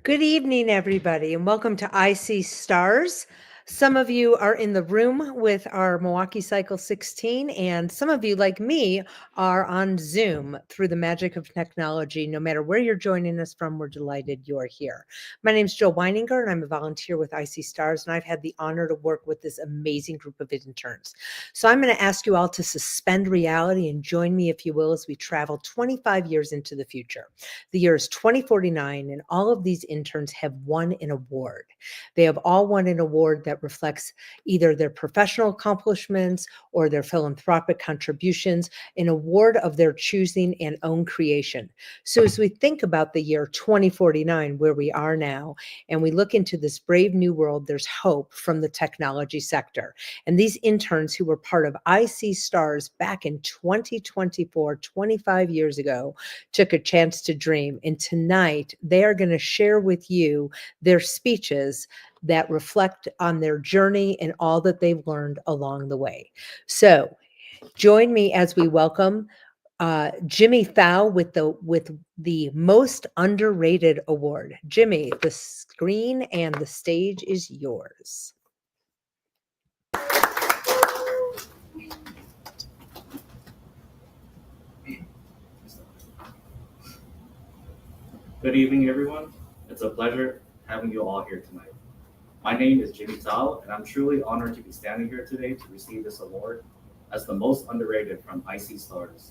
Good evening, everybody, and welcome to icstars. Some of you are in the room with our Milwaukee Cycle 16, and some of you, like me, are on Zoom through the magic of technology. No matter where you're joining us from, we're delighted you're here. My name is Jill Weininger, and I'm a volunteer with icstars, and I've had the honor to work with this amazing group of interns. So I'm going to ask you all to suspend reality and join me, if you will, as we travel 25 years into the future. The year is 2049, and all of these interns have won an award. They have all won an award that reflects either their professional accomplishments or their philanthropic contributions, an award of their choosing and own creation. So as we think about the year 2049, where we are now, and we look into this brave new world, there's hope from the technology sector. And these interns who were part of icstars back in 2024, 25 years ago, took a chance to dream. And tonight, they are going to share with you their speeches that reflect on their journey and all that they've learned along the way. So join me as we welcome Jimmy Thau with the most underrated award. Jimmy, the screen and the stage is yours. Good evening, everyone. It's a pleasure having you all here tonight. My name is Jimmy Tao, and I'm truly honored to be standing here today to receive this award as the most underrated from icstars.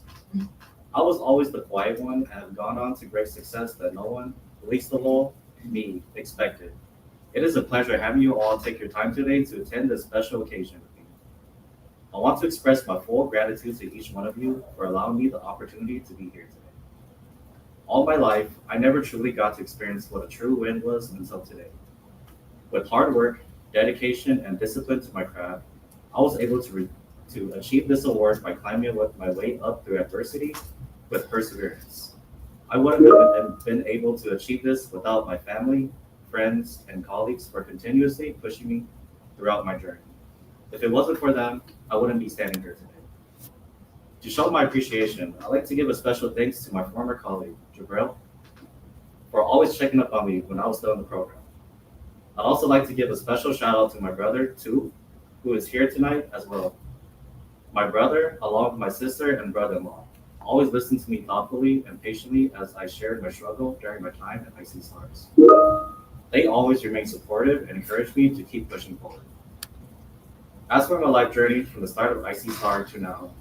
I was always the quiet one and have gone on to great success that no one, least of all me, expected. It is a pleasure having you all take your time today to attend this special occasion with me. I want to express my full gratitude to each one of you for allowing me the opportunity to be here today. All my life, I never truly got to experience what a true win was until today. With hard work, dedication, and discipline to my craft, I was able to achieve this award by climbing my way up through adversity with perseverance. I wouldn't have been able to achieve this without my family, friends, and colleagues for continuously pushing me throughout my journey. If it wasn't for them, I wouldn't be standing here today. To show my appreciation, I'd like to give a special thanks to my former colleague, Jabril, for always checking up on me when I was still in the program. I'd also like to give a special shout out to my brother, too, who is here tonight as well. My brother, along with my sister and brother-in-law, always listened to me thoughtfully and patiently as I shared my struggle during my time at icstars. They always remained supportive and encouraged me to keep pushing forward. As for my life journey from the start of icstars to now,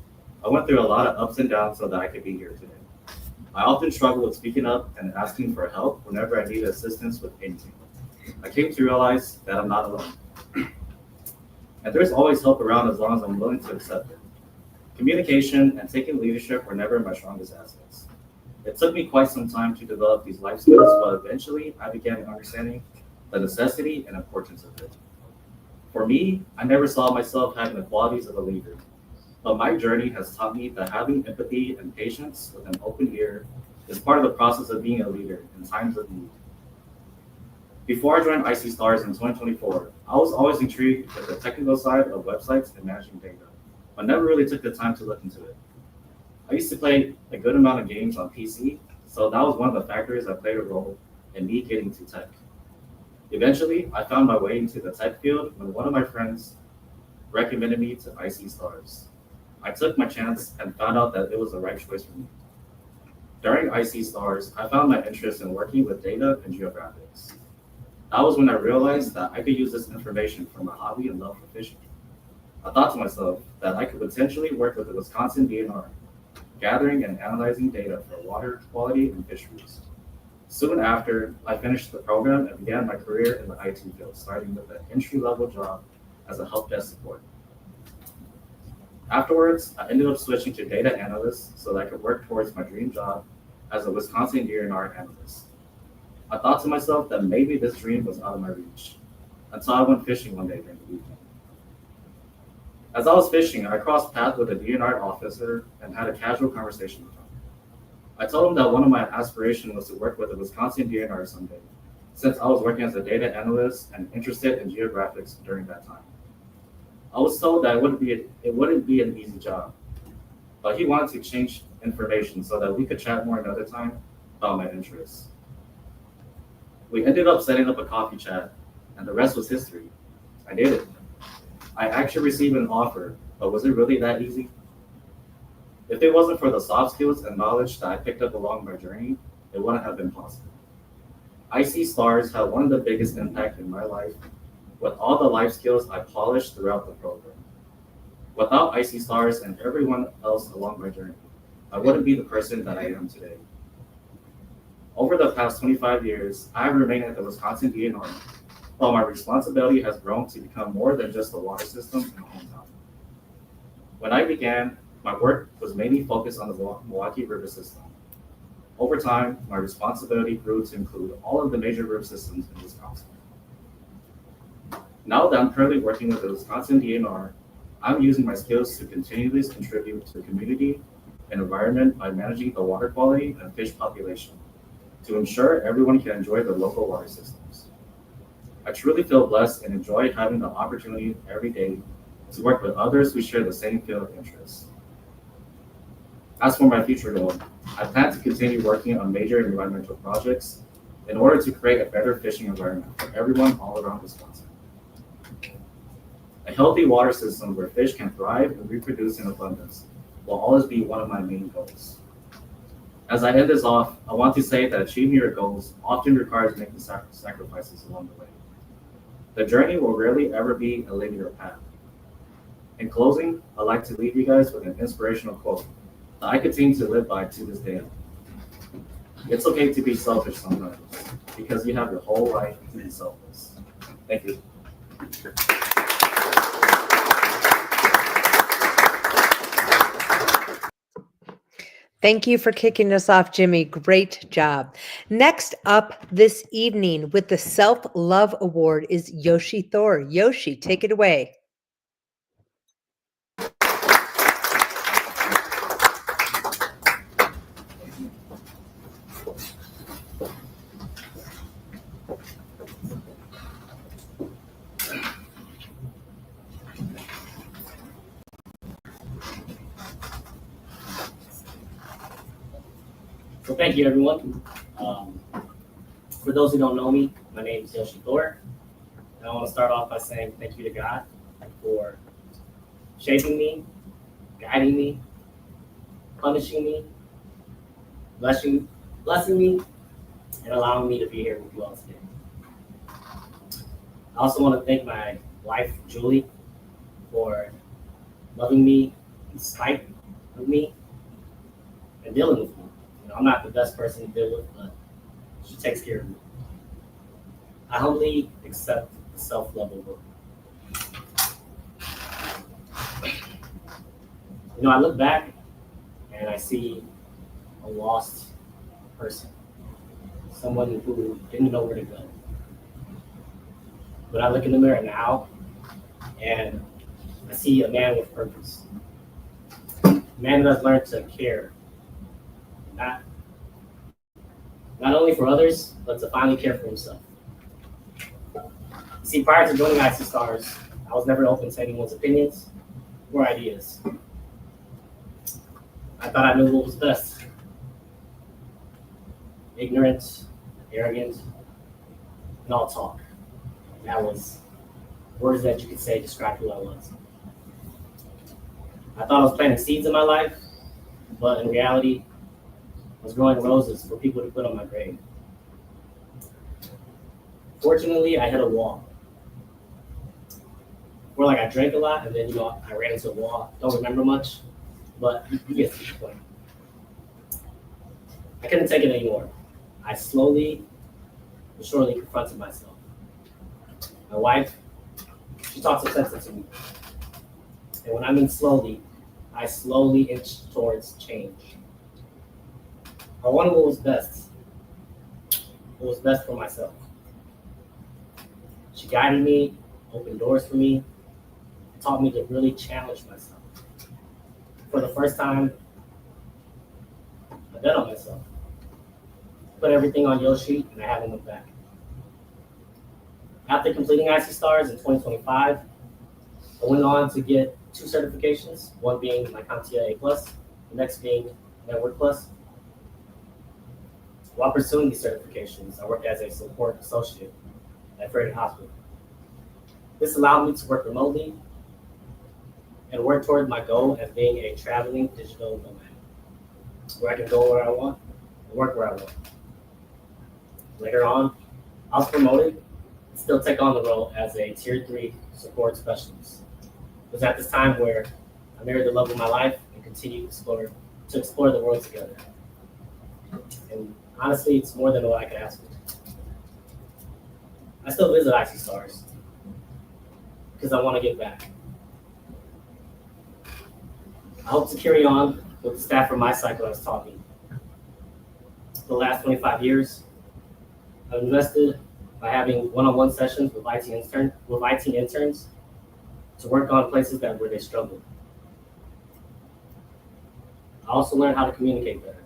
I went through a lot of ups and downs so that I could be here today. I often struggled with speaking up and asking for help whenever I needed assistance with anything. I came to realize that I'm not alone. And there's always help around as long as I'm willing to accept it. Communication and taking leadership were never my strongest assets. It took me quite some time to develop these life skills, but eventually I began understanding the necessity and importance of it. For me, I never saw myself having the qualities of a leader, but my journey has taught me that having empathy and patience with an open ear is part of the process of being a leader in times of need. Before I joined icstars in 2024, I was always intrigued with the technical side of websites and managing data, but never really took the time to look into it. I used to play a good amount of games on PC, so that was one of the factors that played a role in me getting to tech. Eventually, I found my way into the tech field when one of my friends recommended me to icstars. I took my chance and found out that it was the right choice for me. During icstars, I found my interest in working with data and geographics. That was when I realized that I could use this information for my hobby and love for fishing. I thought to myself that I could potentially work with the Wisconsin DNR, gathering and analyzing data for water quality and fisheries. Soon after, I finished the program and began my career in the IT field, starting with an entry-level job as a help desk support. Afterwards, I ended up switching to data analyst so that I could work towards my dream job as a Wisconsin DNR analyst. I thought to myself that maybe this dream was out of my reach, until I went fishing one day during the weekend. As I was fishing, I crossed paths with a DNR officer and had a casual conversation with him. I told him that one of my aspirations was to work with the Wisconsin DNR someday, since I was working as a data analyst and interested in geographics during that time. I was told that it wouldn't be an easy job, but he wanted to exchange information so that we could chat more another time about my interests. We ended up setting up a coffee chat, and the rest was history. I did it. I actually received an offer, but was it really that easy? If it wasn't for the soft skills and knowledge that I picked up along my journey, it wouldn't have been possible. icstars had one of the biggest impact in my life with all the life skills I polished throughout the program. Without icstars and everyone else along my journey, I wouldn't be the person that I am today. Over the past 25 years, I have remained at the Wisconsin DNR, while my responsibility has grown to become more than just the water system in a hometown. When I began, my work was mainly focused on the Milwaukee River system. Over time, my responsibility grew to include all of the major river systems in Wisconsin. Now that I'm currently working with the Wisconsin DNR, I'm using my skills to continuously contribute to the community and environment by managing the water quality and fish population to ensure everyone can enjoy the local water systems. I truly feel blessed and enjoy having the opportunity every day to work with others who share the same field of interest. As for my future goal, I plan to continue working on major environmental projects in order to create a better fishing environment for everyone all around Wisconsin. A healthy water system where fish can thrive and reproduce in abundance will always be one of my main goals. As I end this off, I want to say that achieving your goals often requires making sacrifices along the way. The journey will rarely ever be a linear path. In closing, I'd like to leave you guys with an inspirational quote that I continue to live by to this day. It's okay to be selfish sometimes because you have your whole life to be selfless. Thank you. Thank you for kicking us off, Jimmy. Great job. Next up this evening with the Self Love Award is Yoshi Thor. Yoshi, take it away. So thank you, everyone. For those who don't know me, my name is Yoshi Thor, and I want to start off by saying thank you to God for shaping me, guiding me, punishing me, blessing me, and allowing me to be here with you all today. I also want to thank my wife, Julie, for loving me in spite of me and dealing with me. I'm not the best person to deal with, but she takes care of me. I humbly accept the self-love award. I look back and I see a lost person, someone who didn't know where to go. But I look in the mirror now and I see a man with purpose, a man that has learned to care. Not only for others, but to finally care for himself. You see, prior to joining icstars, I was never open to anyone's opinions or ideas. I thought I knew what was best. Ignorant, arrogant, and all talk. That was words that you could say describe who I was. I thought I was planting seeds in my life, but in reality, I was growing roses for people to put on my grave. Fortunately, I hit a wall. More like I drank a lot, and then I ran into a wall. Don't remember much, but you get the point. I couldn't take it anymore. I slowly but surely confronted myself. My wife, she talked some sense into me. And when I mean slowly, I slowly inched towards change. I wanted what was best for myself. She guided me, opened doors for me, and taught me to really challenge myself. For the first time, I bet on myself. Put everything on Yoshi, and I haven't looked back. After completing icstars in 2025, I went on to get 2 certifications, one being my CompTIA A+, the next being Network Plus. While pursuing these certifications, I worked as a support associate at Frederick Hospital. This allowed me to work remotely and work toward my goal of being a traveling digital nomad, where I can go where I want and work where I want. Later on, I was promoted and still take on the role as a Tier 3 support specialist. It was at this time where I married the love of my life and continued to explore the world together. And honestly, it's more than what I could ask for. I still visit icstars because I want to give back. I hope to carry on with the staff from my cycle has taught me. For the last 25 years, I've invested by having one-on-one sessions with IT interns to work on places where they struggle. I also learned how to communicate better.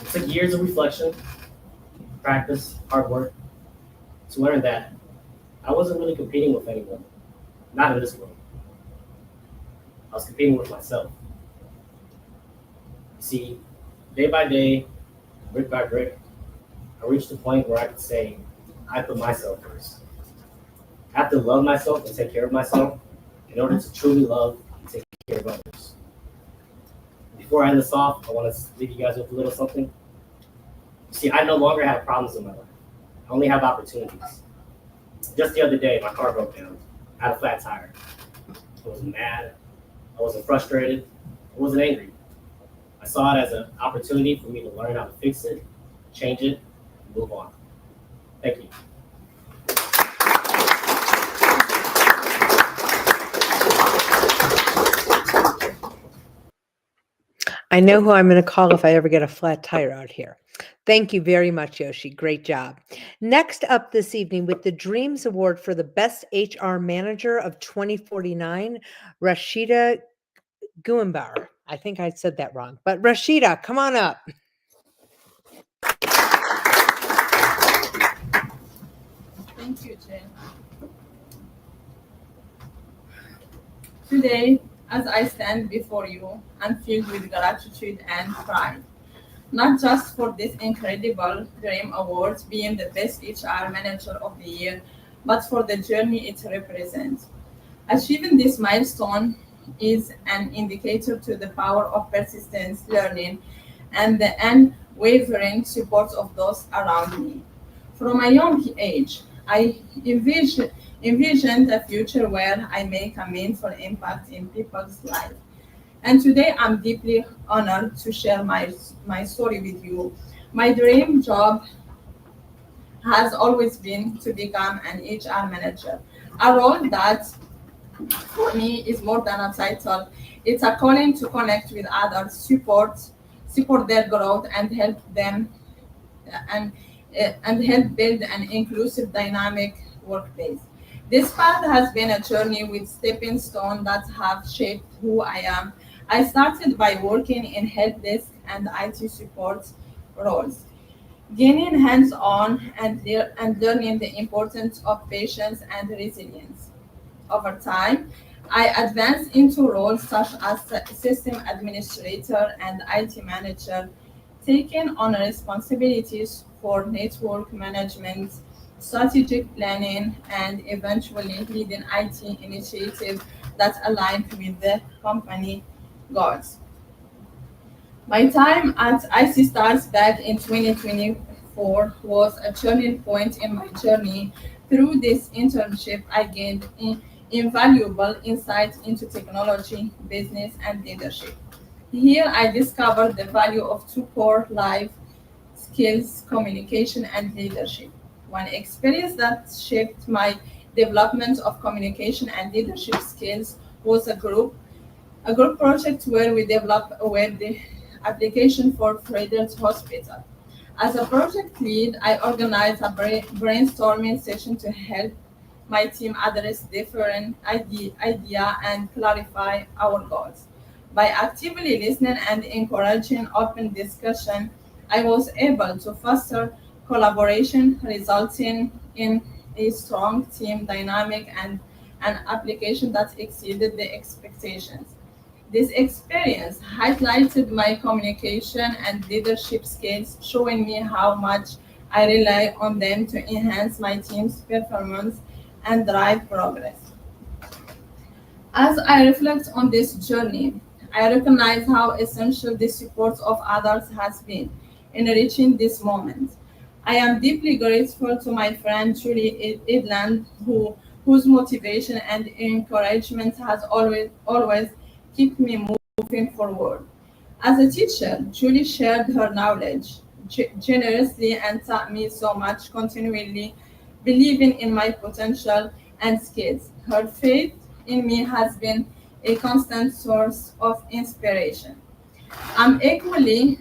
It took years of reflection, practice, hard work to learn that I wasn't really competing with anyone, not in this world. I was competing with myself. See, day by day, brick by brick, I reached the point where I could say, I put myself first. I have to love myself and take care of myself in order to truly love and take care of others. Before I end this off, I want to leave you guys with a little something. You see, I no longer have problems in my life. I only have opportunities. Just the other day, my car broke down. I had a flat tire. I wasn't mad. I wasn't frustrated. I wasn't angry. I saw it as an opportunity for me to learn how to fix it, change it, and move on. Thank you. I know who I'm going to call if I ever get a flat tire out here. Thank you very much, Yoshi. Great job. Next up this evening with the Dreams Award for the Best HR Manager of 2049, Rashida Guimbar. I think I said that wrong, but Rashida, come on up. Thank you, Jen. Today, as I stand before you, I'm filled with gratitude and pride, not just for this incredible Dream Award being the best HR Manager of the Year, but for the journey it represents. Achieving this milestone is an indicator to the power of persistence, learning, and the unwavering support of those around me. From a young age, I envisioned a future where I make a meaningful impact in people's lives. And today I'm deeply honored to share my story with you. My dream job has always been to become an HR manager, a role that for me is more than a title. It's a calling to connect with others, support their growth, and help them and and help build an inclusive, dynamic workplace. This path has been a journey with stepping stones that have shaped who I am. I started by working in help desk and IT support roles, gaining hands-on and learning the importance of patience and resilience. Over time, I advanced into roles such as system administrator and IT manager, taking on responsibilities for network management, strategic planning, and eventually leading IT initiatives that aligned with the company goals. My time at icstars back in 2024 was a turning point in my journey. Through this internship, I gained invaluable insights into technology, business, and leadership. Here, I discovered the value of two core life skills: communication and leadership. One experience that shaped my development of communication and leadership skills was a group project where we developed a web application for Frederick's Hospital. As a project lead, I organized a brainstorming session to help my team address different idea and clarify our goals. By actively listening and encouraging open discussion, I was able to foster collaboration, resulting in a strong team dynamic and an application that exceeded the expectations. This experience highlighted my communication and leadership skills, showing me how much I rely on them to enhance my team's performance and drive progress. As I reflect on this journey, I recognize how essential the support of others has been in reaching this moment. I am deeply grateful to my friend Julie Edland, whose motivation and encouragement has always kept me moving forward. As a teacher, Julie shared her knowledge generously and taught me so much, continually believing in my potential and skills. Her faith in me has been a constant source of inspiration. I'm equally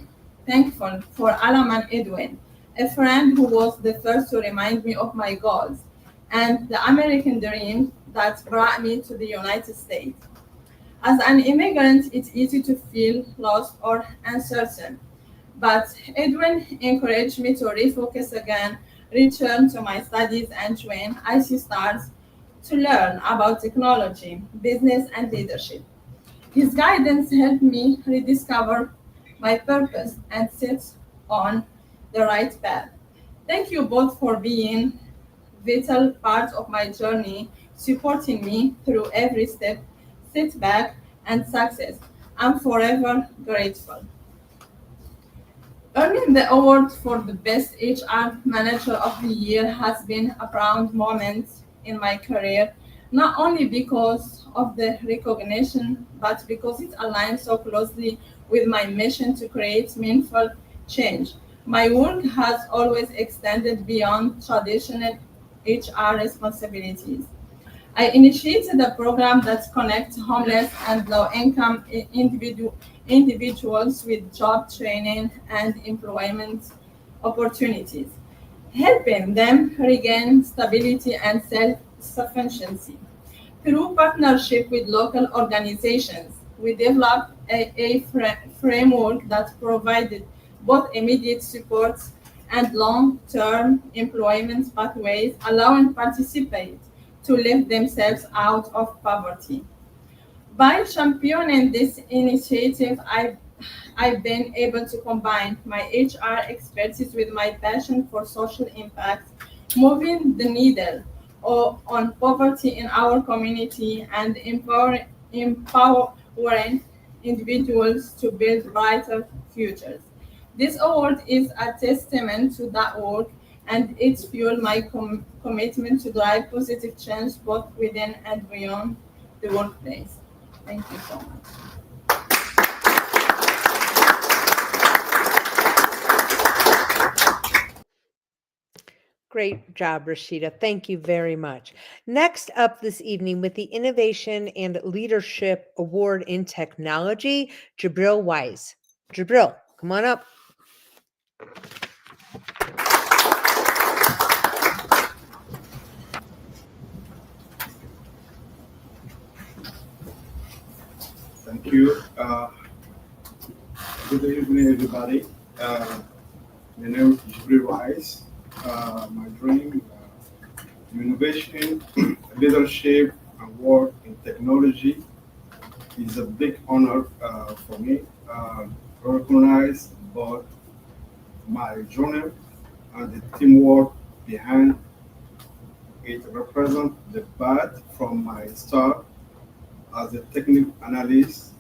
thankful for Alaman Edwin, a friend who was the first to remind me of my goals and the American dream that brought me to the United States. As an immigrant, it's easy to feel lost or uncertain, but Edwin encouraged me to refocus again, return to my studies, and join icstars to learn about technology, business, and leadership. His guidance helped me rediscover my purpose and set on the right path. Thank you both for being vital part of my journey, supporting me through every step, setback, and success. I'm forever grateful. Earning the award for the Best HR Manager of the Year has been a proud moment in my career, not only because of the recognition, but because it aligns so closely with my mission to create meaningful change. My work has always extended beyond traditional HR responsibilities. I initiated a program that connects homeless and low-income individuals with job training and employment opportunities, helping them regain stability and self-sufficiency. Through partnership with local organizations, we developed a framework that provided both immediate support and long-term employment pathways, allowing participants to lift themselves out of poverty. By championing this initiative, I've been able to combine my HR expertise with my passion for social impact, moving the needle on poverty in our community and empowering individuals to build brighter futures. This award is a testament to that work, and it's fueled my commitment to drive positive change both within and beyond the workplace. Thank you so much. Great job, Rashida. Thank you very much. Next up this evening with the Innovation and Leadership Award in Technology, Jabril Wise. Jabril, come on up. Thank you. Good evening, everybody. My name is Jibril Wise. My dream, innovation, leadership, and work in technology is a big honor for me. To recognize both my journey and the teamwork behind it represents the path from my start as a technical analyst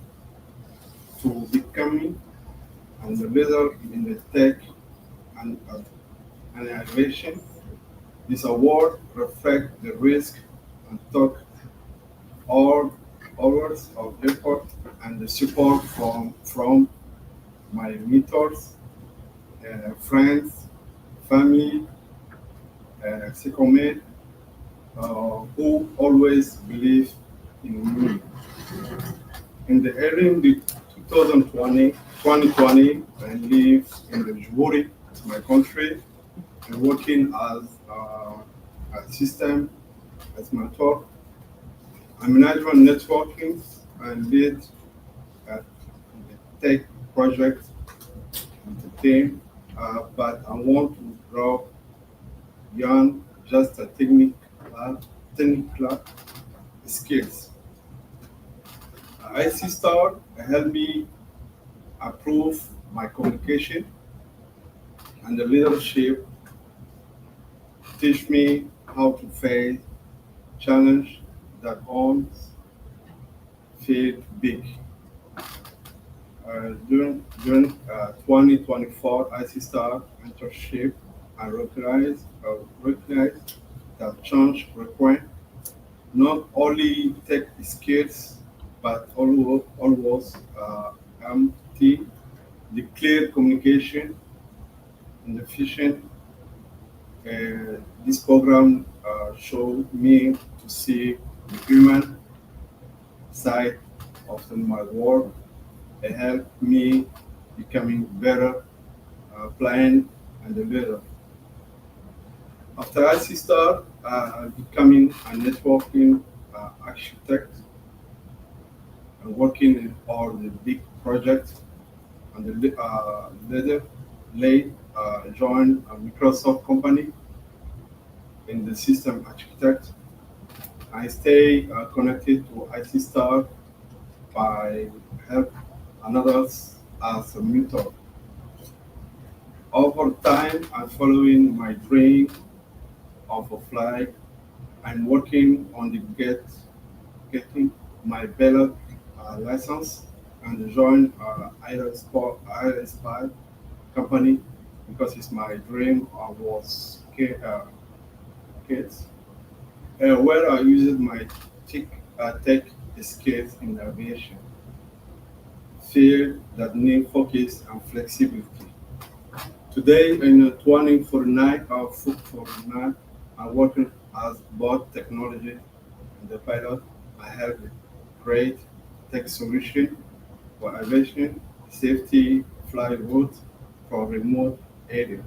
to becoming and the leader in the tech and innovation. This award reflects the risk and thought all hours of effort and the support from my mentors, friends, family, psychomed, who always believe in me. In the early 2020, I live in the Djibouti, my country, and working as a system as mentor. I manage networking and lead the tech project with the team, but I want to grow beyond just a technical skills. IC Star helped me improve my communication and the leadership, teach me how to face challenge that once feel big. During 2024 IC Star internship, I recognized that change requires not only tech skills but always empty, the clear communication and efficient. This program showed me to see the human side of my work. It helped me becoming better plan and a leader. After IC Star, becoming a networking architect and working in all the big projects and later joined a Microsoft company in the system architect. I stay connected to IC Star by help others as a mentor. Over time, I'm following my dream of a flight. I'm working on the getting my pilot license and join Aerospy company because it's my dream. I was kids where I used my tech skills in aviation field that need focus and flexibility. Today in 2049 or 49, I'm working as both technology and the pilot. I have great tech solution for aviation safety flight route for remote area.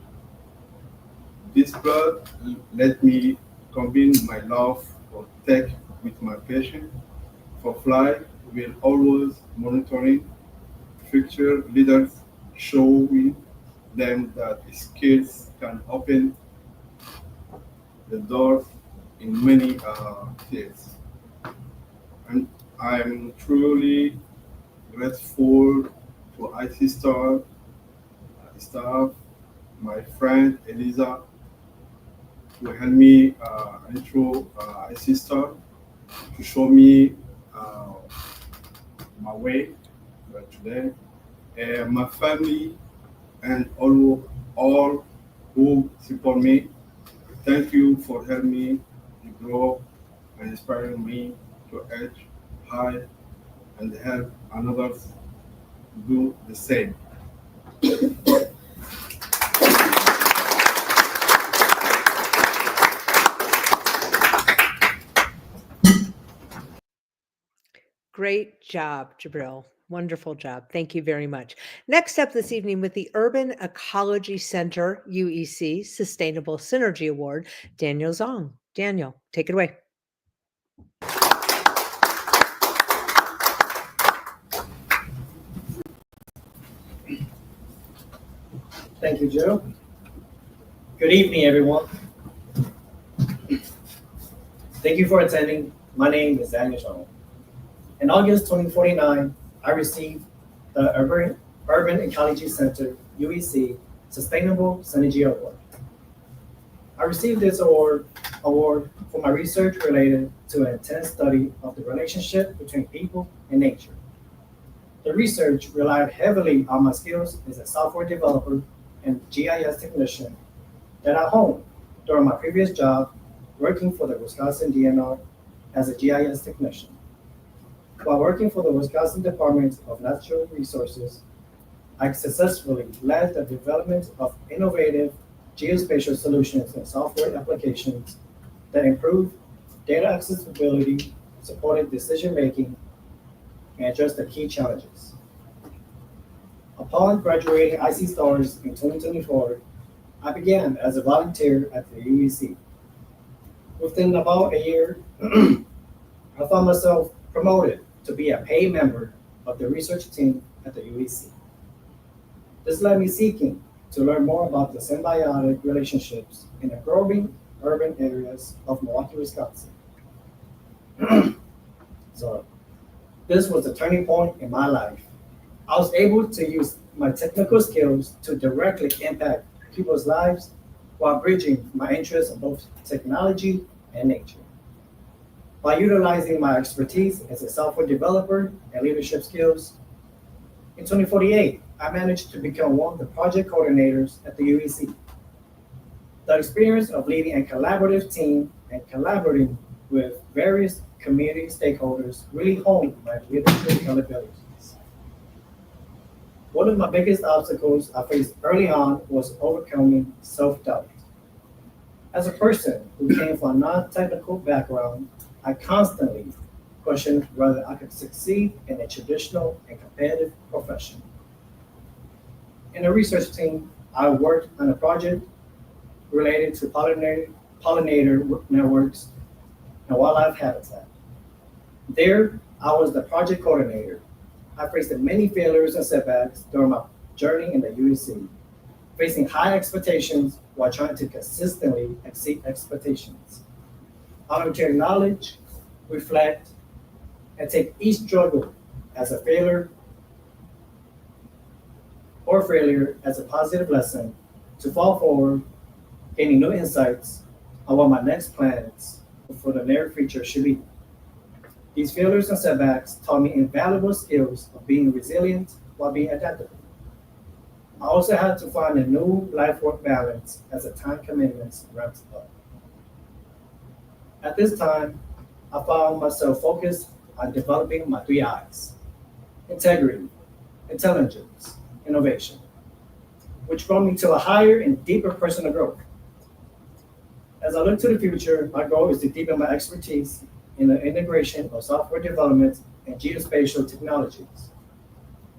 This plot let me combine my love for tech with my passion for flight. Will always monitoring future leaders, showing them that skills can open the doors in many fields. And I'm truly grateful to IT Star staff, my friend Eliza, to help me intro IT Star, to show me my way today. My family and all who support me. Thank you for helping me to grow and inspiring me to edge high and help others do the same. Great job, Jabril. Wonderful job. Thank you very much. Next up this evening with the Urban Ecology Center UEC Sustainable Synergy Award, Daniel Zong. Daniel, take it away. Thank you, Joe. Good evening, everyone. Thank you for attending. My name is Daniel Zhang. In August 2049, I received the Urban Ecology Center UEC Sustainable Synergy Award. I received this award for my research related to an intense study of the relationship between people and nature. The research relied heavily on my skills as a software developer and GIS technician that I honed during my previous job working for the Wisconsin DNR as a GIS technician. While working for the Wisconsin Department of Natural Resources, I successfully led the development of innovative geospatial solutions and software applications that improve data accessibility, supported decision-making, and addressed the key challenges. Upon graduating IC Stars in 2024, I began as a volunteer at the UEC. Within about a year, I found myself promoted to be a paid member of the research team at the UEC. This led me seeking to learn more about the symbiotic relationships in the growing urban areas of Milwaukee, Wisconsin. So, This was a turning point in my life. I was able to use my technical skills to directly impact people's lives while bridging my interests in both technology and nature. By utilizing my expertise as a software developer and leadership skills, in 2048, I managed to become one of the project coordinators at the UEC. The experience of leading a collaborative team and collaborating with various community stakeholders really honed my leadership abilities. One of my biggest obstacles I faced early on was overcoming self-doubt. As a person who came from a non-technical background, I constantly questioned whether I could succeed in a traditional and competitive profession. In the research team, I worked on a project related to pollinator networks and wildlife habitat. There, I was the project coordinator. I faced many failures and setbacks during my journey in the UEC, facing high expectations while trying to consistently exceed expectations. I learned to acknowledge, reflect, and take each struggle as a failure as a positive lesson to fall forward, gaining new insights on what my next plans for the near future should be. These failures and setbacks taught me invaluable skills of being resilient while being adaptable. I also had to find a new life-work balance as the time commitments ramped up. At this time, I found myself focused on developing my 3 I's: integrity, intelligence, innovation, which brought me to a higher and deeper personal growth. As I look to the future, my goal is to deepen my expertise in the integration of software development and geospatial technologies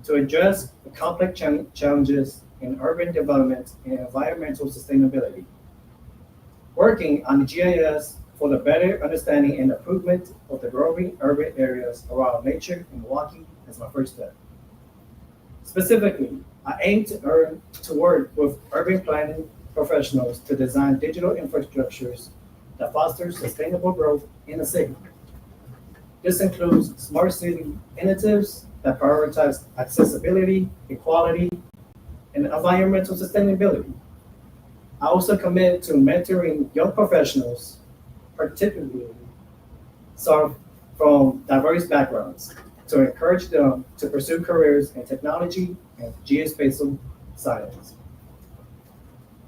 to address the complex challenges in urban development and environmental sustainability. Working on the GIS for the better understanding and improvement of the growing urban areas around nature in Milwaukee is my first step. Specifically, I aim to work with urban planning professionals to design digital infrastructures that foster sustainable growth in the city. This includes smart city initiatives that prioritize accessibility, equality, and environmental sustainability. I also commit to mentoring young professionals, particularly some from diverse backgrounds, to encourage them to pursue careers in technology and geospatial science.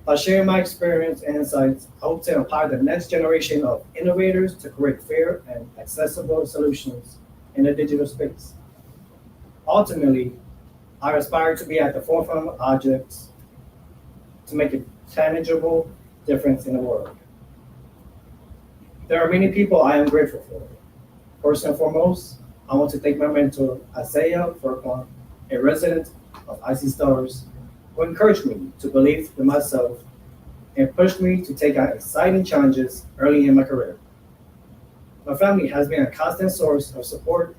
By sharing my experience and insights, I hope to empower the next generation of innovators to create fair and accessible solutions in the digital space. Ultimately, I aspire to be at the forefront of objects to make a tangible difference in the world. There are many people I am grateful for. First and foremost, I want to thank my mentor, Isaiah Furquan, a resident of icstars, who encouraged me to believe in myself and pushed me to take on exciting challenges early in my career. My family has been a constant source of support,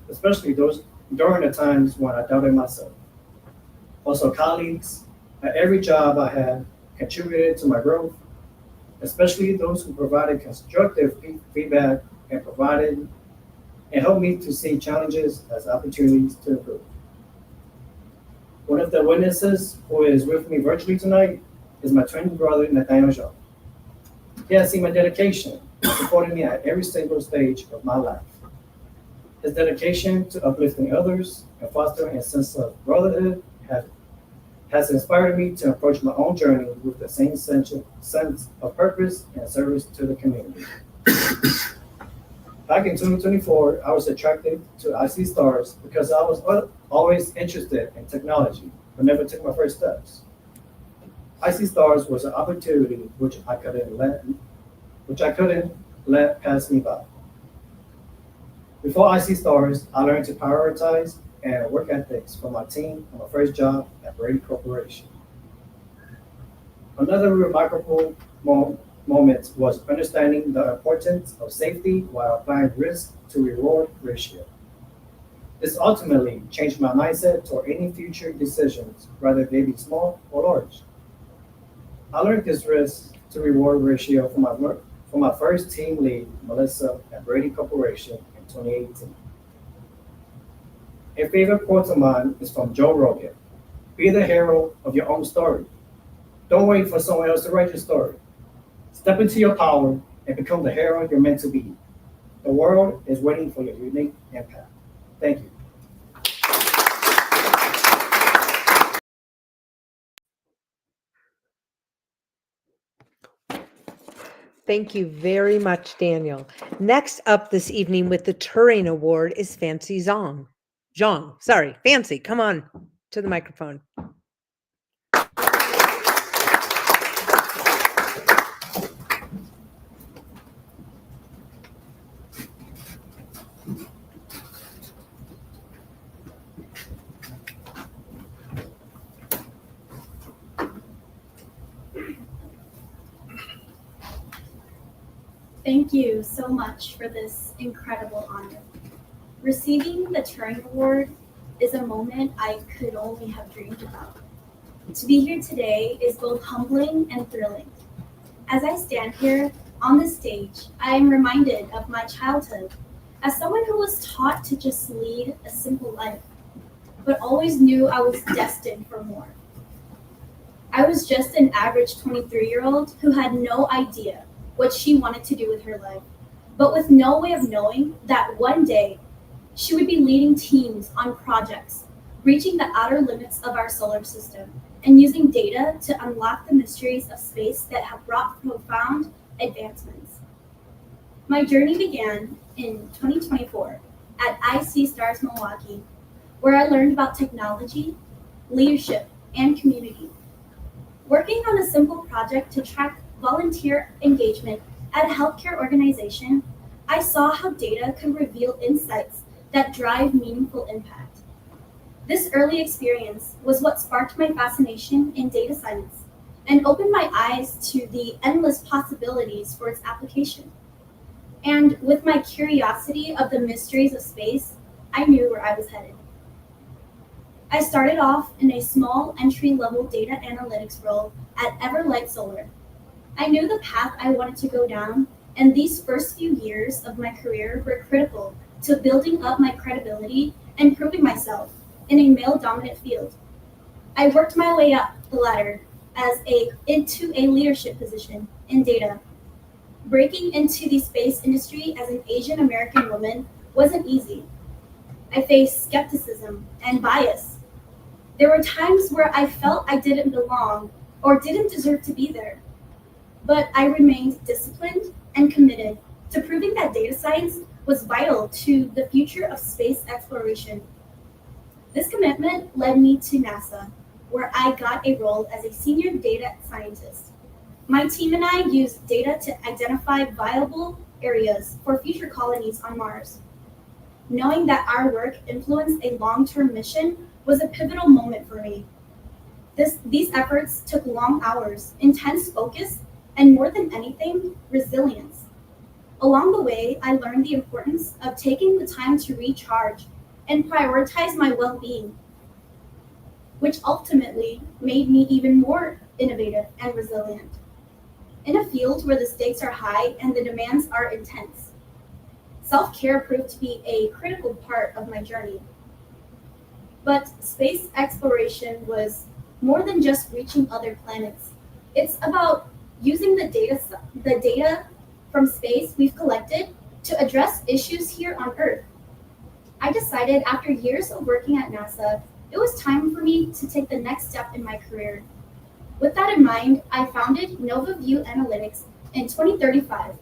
especially those during the times when I doubted myself. Also, colleagues at every job I had contributed to my growth, especially those who provided constructive feedback and helped me to see challenges as opportunities to improve. One of the witnesses who is with me virtually tonight is my twin brother, Nathaniel Jean. He has seen my dedication, supporting me at every single stage of my life. His dedication to uplifting others and fostering a sense of brotherhood has inspired me to approach my own journey with the same sense of purpose and service to the community. Back in 2024, I was attracted to icstars because I was always interested in technology, but never took my first steps. icstars was an opportunity which I couldn't let pass me by. Before icstars, I learned to prioritize and work ethics from my team on my first job at Brady Corporation. Another remarkable moment was understanding the importance of safety while applying risk to reward ratio. This ultimately changed my mindset toward any future decisions, whether they be small or large. I learned this risk to reward ratio from my first team lead, Melissa, at Brady Corporation in 2018. A favorite quote of mine is from Joe Rogan. Be the hero of your own story. Don't wait for someone else to write your story. Step into your power and become the hero you're meant to be. The world is waiting for your unique impact. Thank you. Thank you very much, Daniel. Next up this evening with the Turing Award is Fancy Zong. Fancy, come on to the microphone. Thank you so much for this incredible honor. Receiving the Turing Award is a moment I could only have dreamed about. To be here today is both humbling and thrilling. As I stand here on the stage, I am reminded of my childhood as someone who was taught to just lead a simple life, but always knew I was destined for more. I was just an average 23-year-old who had no idea what she wanted to do with her life, but with no way of knowing that one day she would be leading teams on projects, reaching the outer limits of our solar system, and using data to unlock the mysteries of space that have brought profound advancements. My journey began in 2024 at icstars Milwaukee, where I learned about technology, leadership, and community. Working on a simple project to track volunteer engagement at a healthcare organization, I saw how data could reveal insights that drive meaningful impact. This early experience was what sparked my fascination in data science and opened my eyes to the endless possibilities for its application. And with my curiosity of the mysteries of space, I knew where I was headed. I started off in a small entry-level data analytics role at Everlight Solar. I knew the path I wanted to go down, and these first few years of my career were critical to building up my credibility and proving myself in a male-dominant field. I worked my way up the ladder into a leadership position in data. Breaking into the space industry as an Asian American woman wasn't easy. I faced skepticism and bias. There were times where I felt I didn't belong or didn't deserve to be there. But I remained disciplined and committed to proving that data science was vital to the future of space exploration. This commitment led me to NASA, where I got a role as a senior data scientist. My team and I used data to identify viable areas for future colonies on Mars. Knowing that our work influenced a long-term mission was a pivotal moment for me. These efforts took long hours, intense focus, and more than anything, resilience. Along the way, I learned the importance of taking the time to recharge and prioritize my well-being, which ultimately made me even more innovative and resilient. In a field where the stakes are high and the demands are intense, self-care proved to be a critical part of my journey. But space exploration was more than just reaching other planets. It's about using the data from space we've collected to address issues here on Earth. I decided after years of working at NASA, it was time for me to take the next step in my career. With that in mind, I founded NovaView Analytics in 2035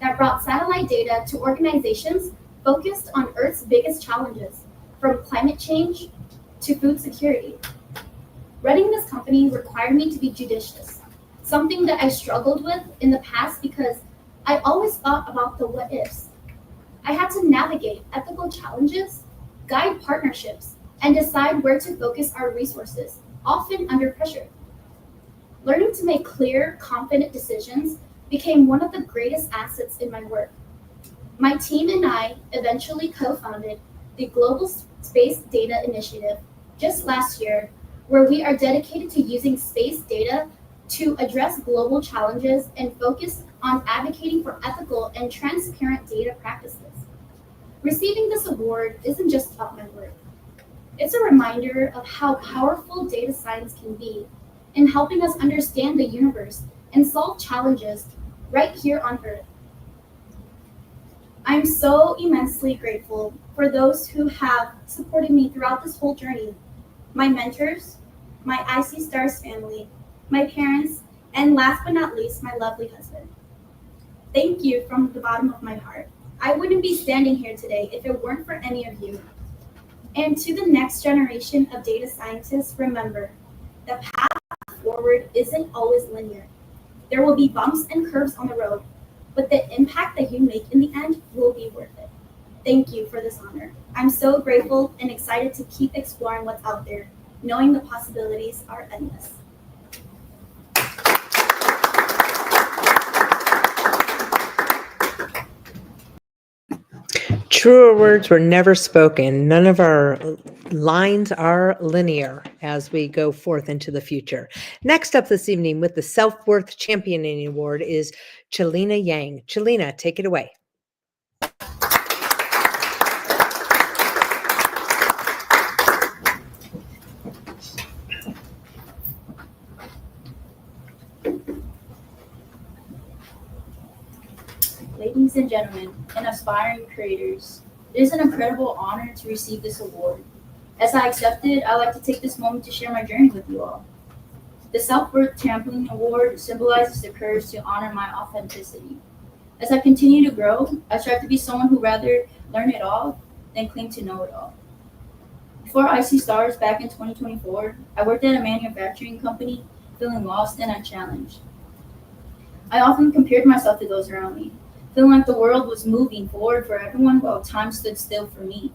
that brought satellite data to organizations focused on Earth's biggest challenges, from climate change to food security. Running this company required me to be judicious, something that I struggled with in the past because I always thought about the what ifs. I had to navigate ethical challenges, guide partnerships, and decide where to focus our resources, often under pressure. Learning to make clear, confident decisions became one of the greatest assets in my work. My team and I eventually co-founded the Global Space Data Initiative just last year, where we are dedicated to using space data to address global challenges and focus on advocating for ethical and transparent data practices. Receiving this award isn't just about my work. It's a reminder of how powerful data science can be in helping us understand the universe and solve challenges right here on Earth. I'm so immensely grateful for those who have supported me throughout this whole journey, my mentors, my icstars family, my parents, and last but not least, my lovely husband. Thank you from the bottom of my heart. I wouldn't be standing here today if it weren't for any of you. And to the next generation of data scientists, remember, the path forward isn't always linear. There will be bumps and curves on the road, but the impact that you make in the end will be worth it. Thank you for this honor. I'm so grateful and excited to keep exploring what's out there, knowing the possibilities are endless. Truer words were never spoken. None of our lines are linear as we go forth into the future. Next up this evening with the Self-Worth Championing Award is Chelina Yang. Chelina, take it away. Ladies and gentlemen, and aspiring creators, it is an incredible honor to receive this award. As I accept it, I'd like to take this moment to share my journey with you all. The Self-Worth Championing Award symbolizes the courage to honor my authenticity. As I continue to grow, I strive to be someone who rather learn it all than claim to know it all. Before icstars back in 2024, I worked at a manufacturing company, feeling lost and unchallenged. I often compared myself to those around me, feeling like the world was moving forward for everyone while time stood still for me.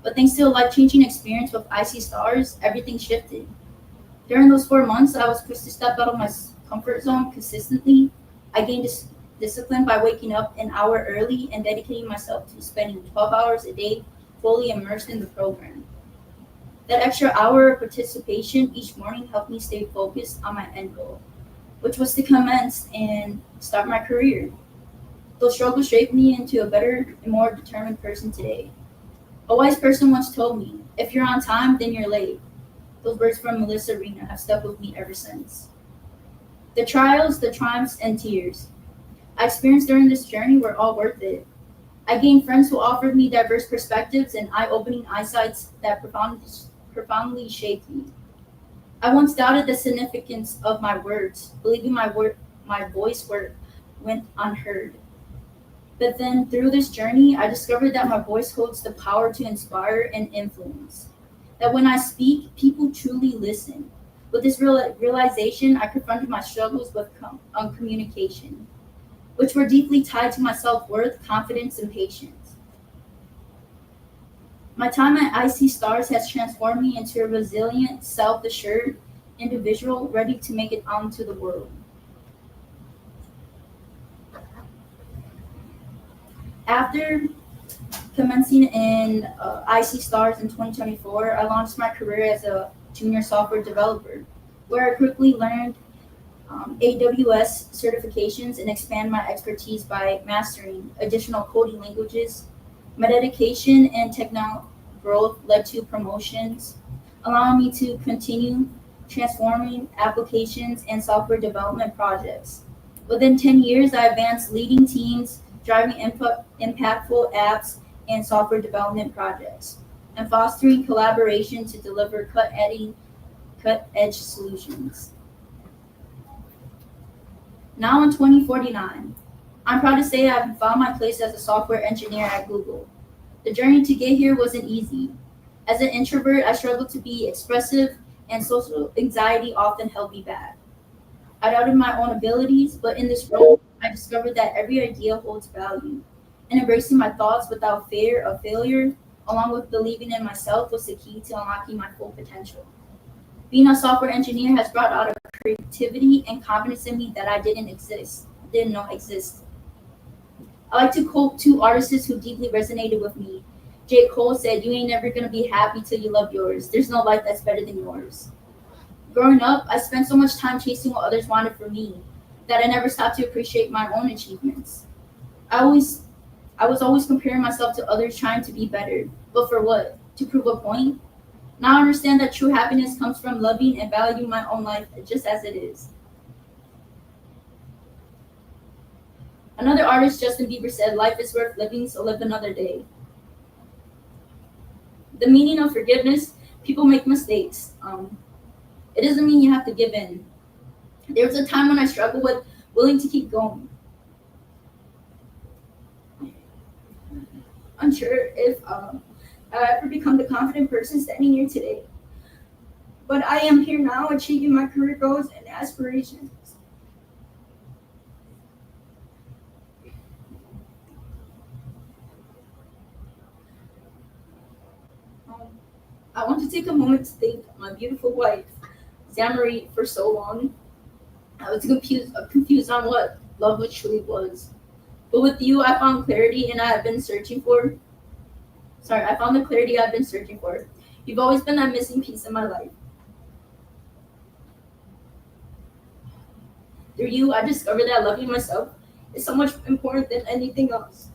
But thanks to a life-changing experience with icstars, everything shifted. During those 4 months, I was pushed to step out of my comfort zone consistently. I gained discipline by waking up an hour early and dedicating myself to spending 12 hours a day fully immersed in the program. That extra hour of participation each morning helped me stay focused on my end goal, which was to commence and start my career. Those struggles shaped me into a better and more determined person today. A wise person once told me, if you're on time, then you're late. Those words from Melissa Rena have stuck with me ever since. The trials, the triumphs, and tears I experienced during this journey were all worth it. I gained friends who offered me diverse perspectives and eye-opening eyesights that profoundly shaped me. I once doubted the significance of my words, believing my voice went unheard. But then through this journey, I discovered that my voice holds the power to inspire and influence. That when I speak, people truly listen. With this realization, I confronted my struggles with communication, which were deeply tied to my self-worth, confidence, and patience. My time at icstars has transformed me into a resilient, self-assured individual ready to make it onto the world. After commencing in icstars in 2024, I launched my career as a junior software developer, where I quickly learned AWS certifications and expand my expertise by mastering additional coding languages. My dedication and technical growth led to promotions, allowing me to continue transforming applications and software development projects. Within 10 years, I advanced leading teams, driving impactful apps and software development projects, and fostering collaboration to deliver cut-edge solutions. Now in 2049, I'm proud to say I've found my place as a software engineer at Google. The journey to get here wasn't easy. As an introvert, I struggled to be expressive, and social anxiety often held me back. I doubted my own abilities, but in this role, I discovered that every idea holds value, and embracing my thoughts without fear of failure, along with believing in myself, was the key to unlocking my full potential. Being a software engineer has brought out a creativity and confidence in me that I didn't know exist. I like to quote two artists who deeply resonated with me. J. Cole said, "You ain't never gonna be happy till you love yours. There's no life that's better than yours." Growing up, I spent so much time chasing what others wanted for me that I never stopped to appreciate my own achievements. I was always comparing myself to others, trying to be better. But for what? To prove a point? Now I understand that true happiness comes from loving and valuing my own life just as it is. Another artist, Justin Bieber, said, "Life is worth living, so live another day." The meaning of forgiveness: people make mistakes. It doesn't mean you have to give in. There was a time when I struggled with willing to keep going. Unsure if I'll ever become the confident person standing here today. But I am here now, achieving my career goals and aspirations. I want to take a moment to thank my beautiful wife, Zamarie, for so long. I was confused on what love truly was. But with you, I found clarity, and I have been searching for. I found the clarity I've been searching for. You've always been that missing piece in my life. Through you, I discovered that loving myself is so much important than anything else.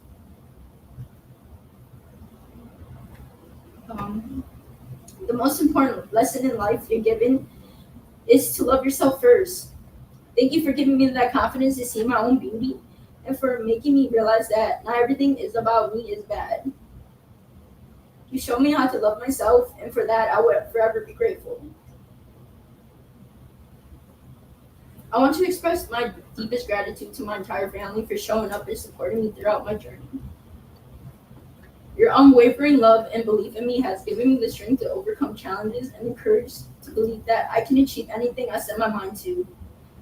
The most important lesson in life you're given is to love yourself first. Thank you for giving me that confidence to see my own beauty and for making me realize that not everything is about me is bad. You showed me how to love myself, and for that, I would forever be grateful. I want to express my deepest gratitude to my entire family for showing up and supporting me throughout my journey. Your unwavering love and belief in me has given me the strength to overcome challenges and the courage to believe that I can achieve anything I set my mind to.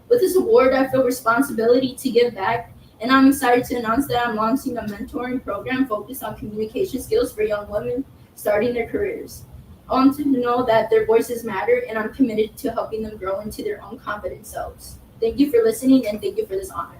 With this award, I feel responsibility to give back, and I'm excited to announce that I'm launching a mentoring program focused on communication skills for young women starting their careers. I want them to know that their voices matter, and I'm committed to helping them grow into their own confident selves. Thank you for listening, and thank you for this honor.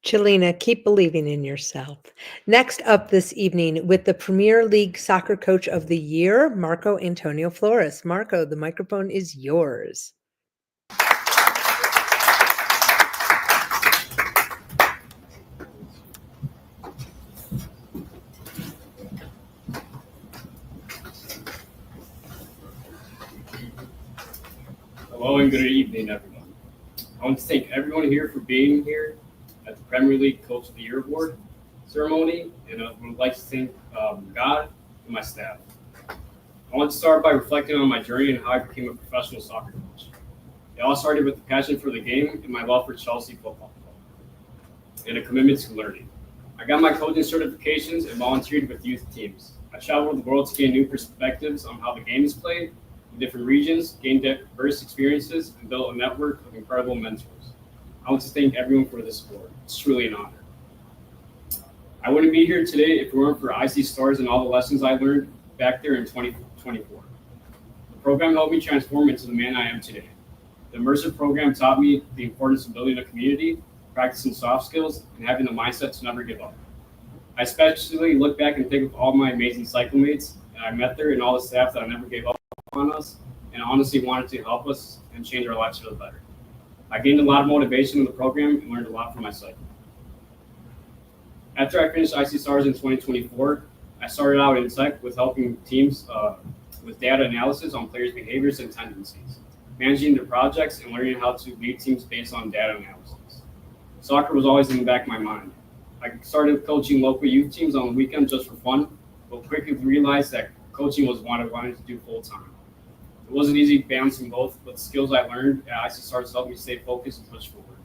Chelina, keep believing in yourself. Next up this evening, with the Premier League Soccer Coach of the Year, Marco Antonio Flores. Marco, the microphone is yours. Hello and good evening, everyone. I want to thank everyone here for being here at the Premier League Coach of the Year Award ceremony, and I would like to thank God and my staff. I want to start by reflecting on my journey and how I became a professional soccer coach. It all started with a passion for the game and my love for Chelsea Football Club, and a commitment to learning. I got my coaching certifications and volunteered with youth teams. I traveled the world to gain new perspectives on how the game is played in different regions, gained diverse experiences, and built a network of incredible mentors. I want to thank everyone for this award. It's truly an honor. I wouldn't be here today if it weren't for icstars and all the lessons I learned back there in 2024. The program helped me transform into the man I am today. The immersive program taught me the importance of building a community, practicing soft skills, and having the mindset to never give up. I especially look back and think of all my amazing cycle mates that I met there and all the staff that I never gave up on us and honestly wanted to help us and change our lives for the better. I gained a lot of motivation in the program and learned a lot from my cycle. After I finished icstars in 2024, I started out in tech with helping teams with data analysis on players' behaviors and tendencies, managing their projects, and learning how to lead teams based on data analysis. Soccer was always in the back of my mind. I started coaching local youth teams on the weekend just for fun, but quickly realized that coaching was what I wanted to do full time. It wasn't easy balancing both, but the skills I learned at icstars helped me stay focused and push forward.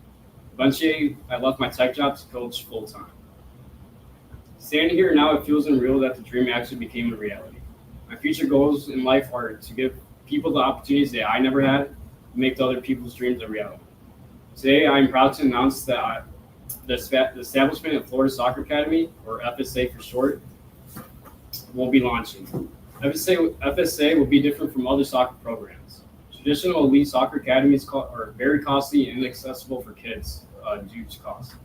Eventually, I left my tech job to coach full time. Standing here now, it feels unreal that the dream actually became a reality. My future goals in life are to give people the opportunities that I never had, and make other people's dreams a reality. Today, I am proud to announce that the establishment of Florida Soccer Academy, or FSA for short, will be launching. FSA will be different from other soccer programs. Traditional elite soccer academies are very costly and inaccessible for kids due to cost.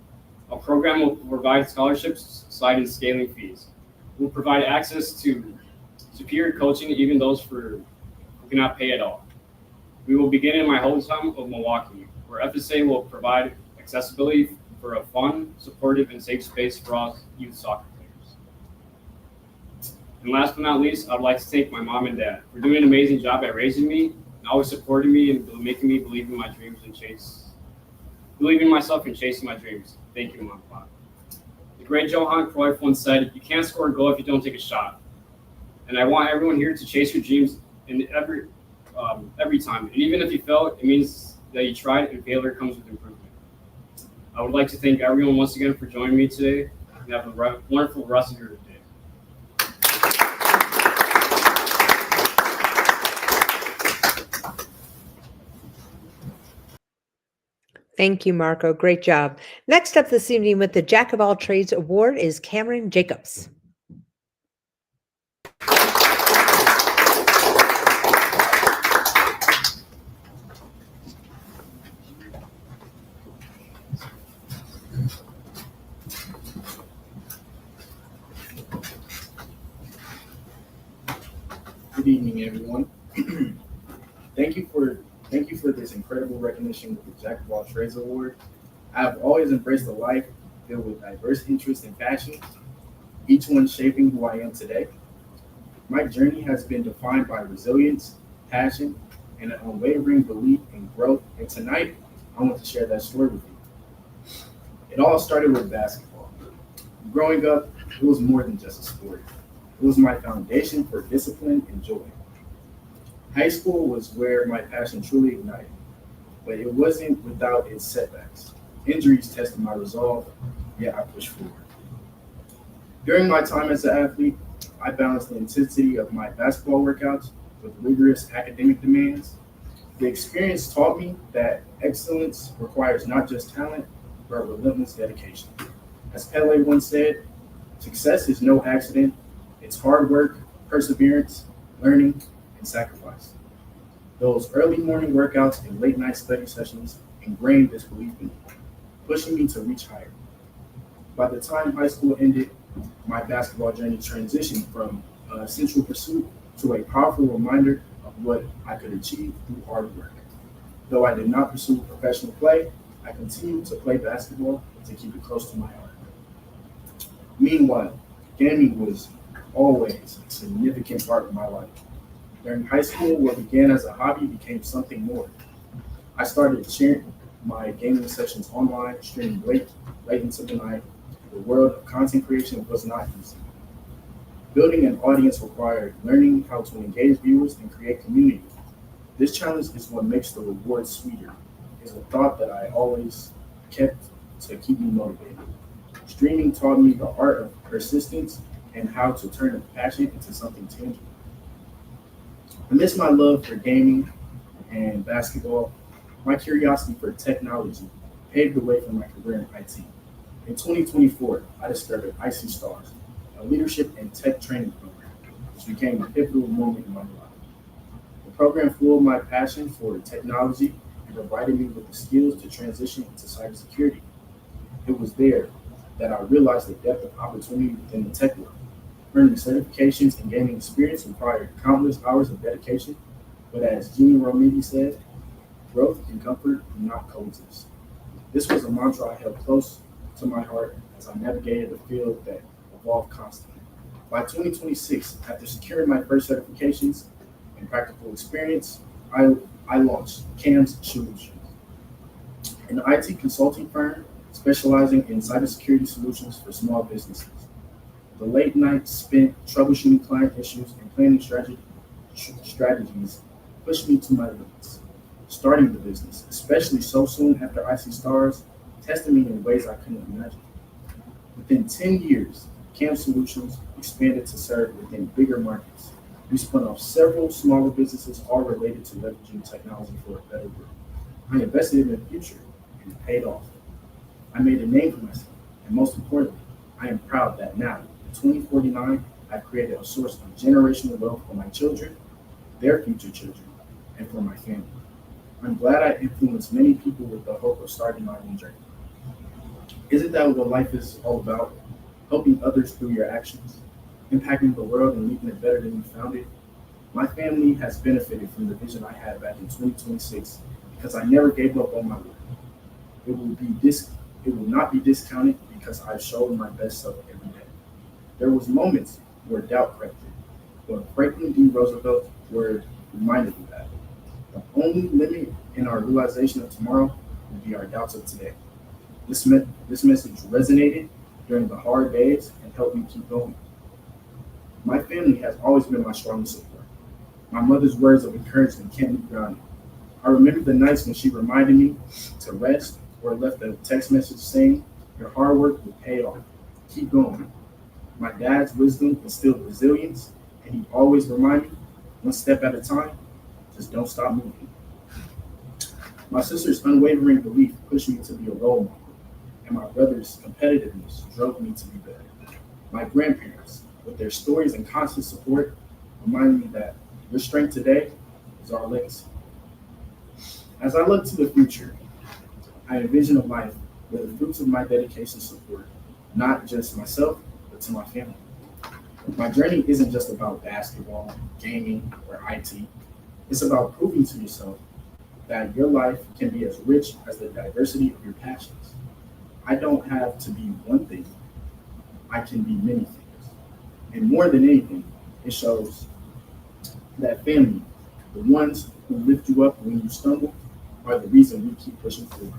Our program will provide scholarships, sliding scaling fees. We'll provide access to superior coaching, even those who cannot pay at all. We will begin in my hometown of Milwaukee, where FSA will provide accessibility for a fun, supportive, and safe space for all youth soccer players. And last but not least, I'd like to thank my mom and dad for doing an amazing job at raising me and always supporting me and making me believe in my dreams and believe in myself and chasing my dreams. Thank you, Mom and Pop. The great Johan Cruyff once said, "You can't score a goal if you don't take a shot." And I want everyone here to chase your dreams in every time. And even if you fail, it means that you tried, and failure comes with improvement. I would like to thank everyone once again for joining me today, and have a wonderful rest of your day. Thank you, Marco. Great job. Next up this evening with the Jack of All Trades Award is Cameron Jacobs. Good evening, everyone. Thank you for this incredible recognition with the Jack of All Trades Award. I have always embraced a life filled with diverse interests and passions, each one shaping who I am today. My journey has been defined by resilience, passion, and an unwavering belief in growth. And tonight, I want to share that story with you. It all started with basketball. Growing up, it was more than just a sport. It was my foundation for discipline and joy. High school was where my passion truly ignited, but it wasn't without its setbacks. Injuries tested my resolve, yet I pushed forward. During my time as an athlete, I balanced the intensity of my basketball workouts with rigorous academic demands. The experience taught me that excellence requires not just talent, but relentless dedication. As Pele once said, success is no accident. It's hard work, perseverance, learning, and sacrifice. Those early morning workouts and late night study sessions ingrained this belief in me, pushing me to reach higher. By the time high school ended, my basketball journey transitioned from a central pursuit to a powerful reminder of what I could achieve through hard work. Though I did not pursue professional play, I continued to play basketball to keep it close to my heart. Meanwhile, gaming was always a significant part of my life. During high school, what began as a hobby became something more. I started sharing my gaming sessions online, streaming late into the night. The world of content creation was not easy. Building an audience required learning how to engage viewers and create community. This challenge is what makes the reward sweeter. It's a thought that I always kept to keep me motivated. Streaming taught me the art of persistence and how to turn a passion into something tangible. Amidst my love for gaming and basketball, my curiosity for technology paved the way for my career in IT. In 2024, I discovered icstars, a leadership and tech training program, which became a pivotal moment in my life. The program fueled my passion for technology and provided me with the skills to transition into cybersecurity. It was there that I realized the depth of opportunity within the tech world. Earning certifications and gaining experience required countless hours of dedication, but as Jeannie Romiti said, growth and comfort do not coexist. This was a mantra I held close to my heart as I navigated a field that evolved constantly. By 2026, after securing my first certifications and practical experience, I launched CAMS Solutions, an IT consulting firm specializing in cybersecurity solutions for small businesses. The late nights spent troubleshooting client issues and planning strategies pushed me to my limits. Starting the business, especially so soon after icstars, tested me in ways I couldn't imagine. Within 10 years, CAM Solutions expanded to serve within bigger markets. We spun off several smaller businesses, all related to leveraging technology for a better world. I invested in the future, and it paid off. I made a name for myself, and most importantly, I am proud that now, in 2049, I've created a source of generational wealth for my children, their future children, and for my family. I'm glad I influenced many people with the hope of starting my own journey. Isn't that what life is all about? Helping others through your actions, impacting the world and leaving it better than you found it? My family has benefited from the vision I had back in 2026 because I never gave up on my work. It will not be discounted because I've shown my best self every day. There was moments where doubt crept in. But Franklin D. Roosevelt's word reminded me that the only limit in our realization of tomorrow will be our doubts of today. This message resonated during the hard days and helped me keep going. My family has always been my strongest support. My mother's words of encouragement kept me grounded. I remember the nights when she reminded me to rest or left a text message saying, "Your hard work will pay off. Keep going." My dad's wisdom instilled resilience, and he always reminded me, one step at a time, just don't stop moving. My sister's unwavering belief pushed me to be a role model, and my brother's competitiveness drove me to be better. My grandparents, with their stories and constant support, remind me that your strength today is our legacy. As I look to the future, I envision a life where the fruits of my dedication support not just myself, but to my family. My journey isn't just about basketball, gaming, or IT. It's about proving to yourself that your life can be as rich as the diversity of your passions. I don't have to be one thing. I can be many things. And more than anything, it shows that family, the ones who lift you up when you stumble, are the reason we keep pushing forward.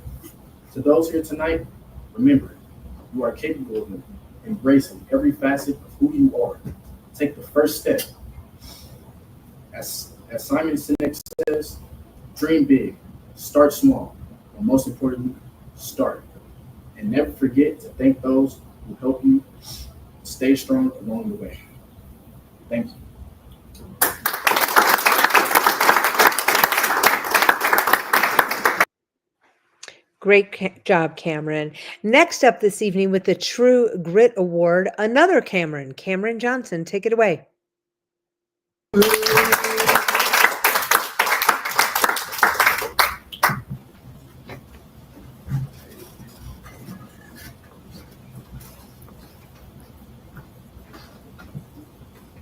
To those here tonight, remember, you are capable of embracing every facet of who you are. Take the first step. As Simon Sinek says, dream big, start small, but most importantly, start. And never forget to thank those who help you stay strong along the way. Thank you. Great job, Cameron. Next up this evening with the True Grit Award, another Cameron. Cameron Johnson, take it away.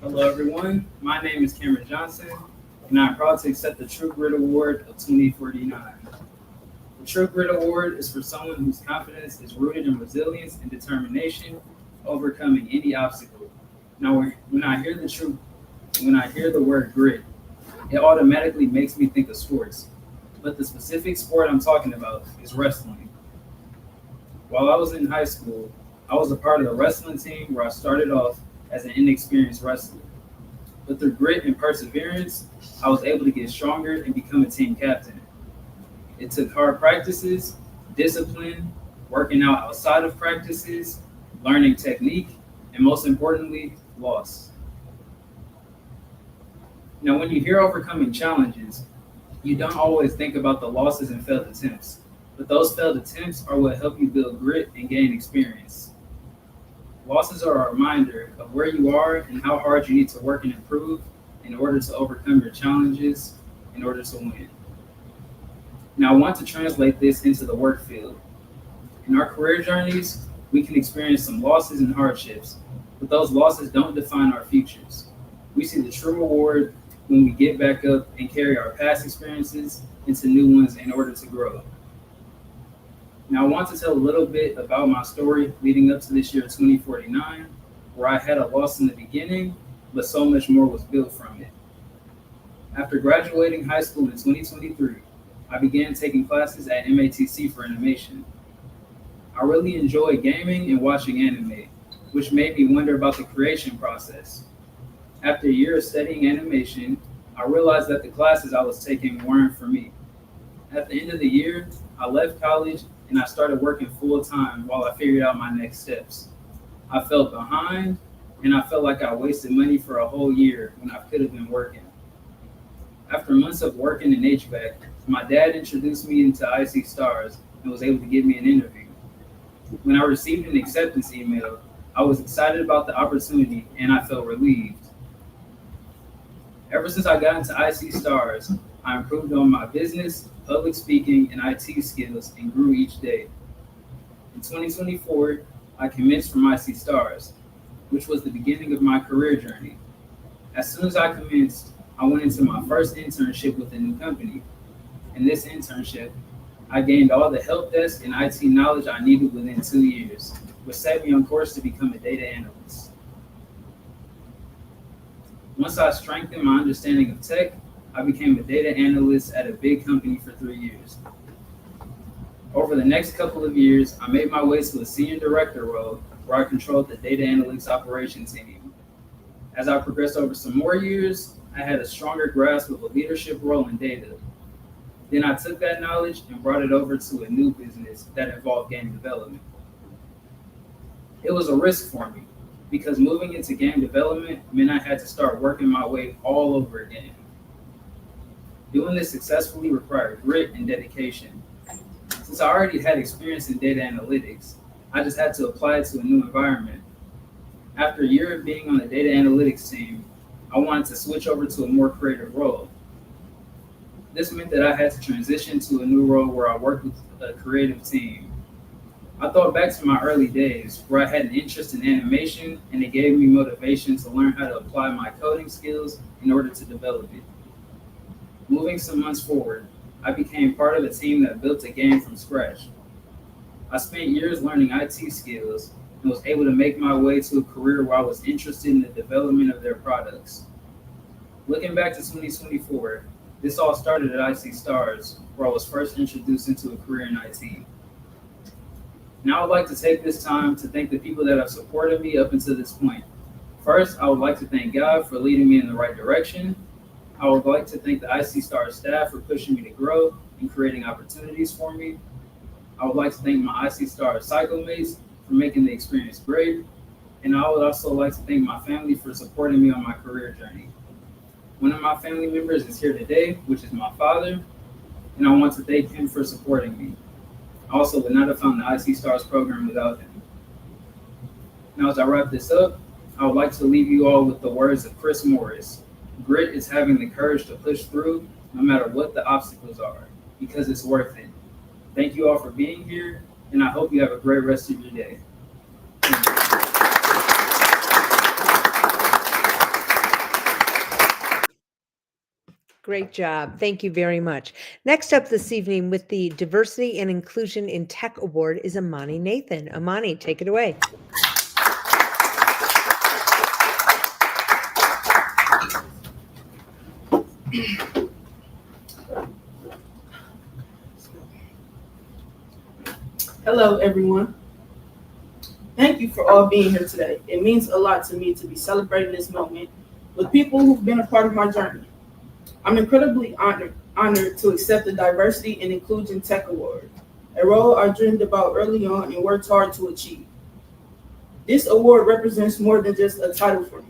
Hello, everyone. My name is Cameron Johnson, and I'm proud to accept the True Grit Award of 2049. The True Grit Award is for someone whose confidence is rooted in resilience and determination, overcoming any obstacle. Now, when I hear the word grit, it automatically makes me think of sports, but the specific sport I'm talking about is wrestling. While I was in high school, I was a part of the wrestling team where I started off as an inexperienced wrestler. But through grit and perseverance, I was able to get stronger and become a team captain. It took hard practices, discipline, working out outside of practices, learning technique, and most importantly, loss. Now, when you hear overcoming challenges, you don't always think about the losses and failed attempts, but those failed attempts are what help you build grit and gain experience. Losses are a reminder of where you are and how hard you need to work and improve in order to overcome your challenges, in order to win. Now, I want to translate this into the work field. In our career journeys, we can experience some losses and hardships, but those losses don't define our futures. We see the true reward when we get back up and carry our past experiences into new ones in order to grow. Now, I want to tell a little bit about my story leading up to this year 2049, where I had a loss in the beginning, but so much more was built from it. After graduating high school in 2023, I began taking classes at MATC for animation. I really enjoy gaming and watching anime, which made me wonder about the creation process. After a year of studying animation, I realized that the classes I was taking weren't for me. At the end of the year, I left college and I started working full time while I figured out my next steps. I felt behind and I felt like I wasted money for a whole year when I could have been working. After months of working in HVAC, my dad introduced me into icstars and was able to give me an interview. When I received an acceptance email, I was excited about the opportunity and I felt relieved. Ever since I got into icstars, I improved on my business, public speaking, and IT skills and grew each day. In 2024, I commenced from icstars, which was the beginning of my career journey. As soon as I commenced, I went into my first internship with a new company. In this internship, I gained all the help desk and IT knowledge I needed within 2 years, which set me on course to become a data analyst. Once I strengthened my understanding of tech, I became a data analyst at a big company for 3 years. Over the next couple of years, I made my way to a senior director role where I controlled the data analytics operations team. As I progressed over some more years, I had a stronger grasp of a leadership role in data. Then I took that knowledge and brought it over to a new business that involved game development. It was a risk for me because moving into game development meant I had to start working my way all over again. Doing this successfully required grit and dedication. Since I already had experience in data analytics, I just had to apply it to a new environment. After a year of being on the data analytics team, I wanted to switch over to a more creative role. This meant that I had to transition to a new role where I worked with a creative team. I thought back to my early days where I had an interest in animation, and it gave me motivation to learn how to apply my coding skills in order to develop it. Moving some months forward, I became part of a team that built a game from scratch. I spent years learning IT skills and was able to make my way to a career where I was interested in the development of their products. Looking back to 2024, this all started at icstars, where I was first introduced into a career in IT. Now I'd like to take this time to thank the people that have supported me up until this point. First, I would like to thank God for leading me in the right direction. I would like to thank the icstars staff for pushing me to grow and creating opportunities for me. I would like to thank my icstars cycle mates for making the experience great. And I would also like to thank my family for supporting me on my career journey. One of my family members is here today, which is my father, and I want to thank him for supporting me. I also would not have found the icstars program without him. Now, as I wrap this up, I would like to leave you all with the words of Chris Morris. Grit is having the courage to push through no matter what the obstacles are, because it's worth it. Thank you all for being here, and I hope you have a great rest of your day. Great job. Thank you very much. Next up this evening with the Diversity and Inclusion in Tech Award is Amani Nathan. Amani, take it away. Hello, everyone. Thank you for all being here today. It means a lot to me to be celebrating this moment with people who've been a part of my journey. I'm incredibly honored to accept the Diversity and Inclusion Tech Award, a role I dreamed about early on and worked hard to achieve. This award represents more than just a title for me.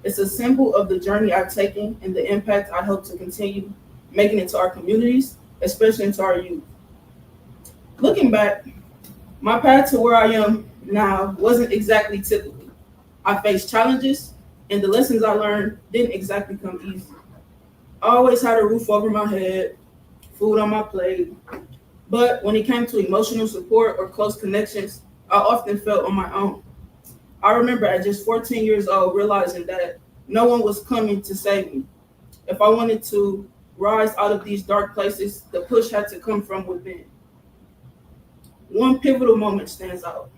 It's a symbol of the journey I've taken and the impact I hope to continue making into our communities, especially into our youth. Looking back, my path to where I am now wasn't exactly typical. I faced challenges, and the lessons I learned didn't exactly come easy. I always had a roof over my head, food on my plate, but when it came to emotional support or close connections, I often felt on my own. I remember at just 14 years old realizing that no one was coming to save me. If I wanted to rise out of these dark places, the push had to come from within. One pivotal moment stands out.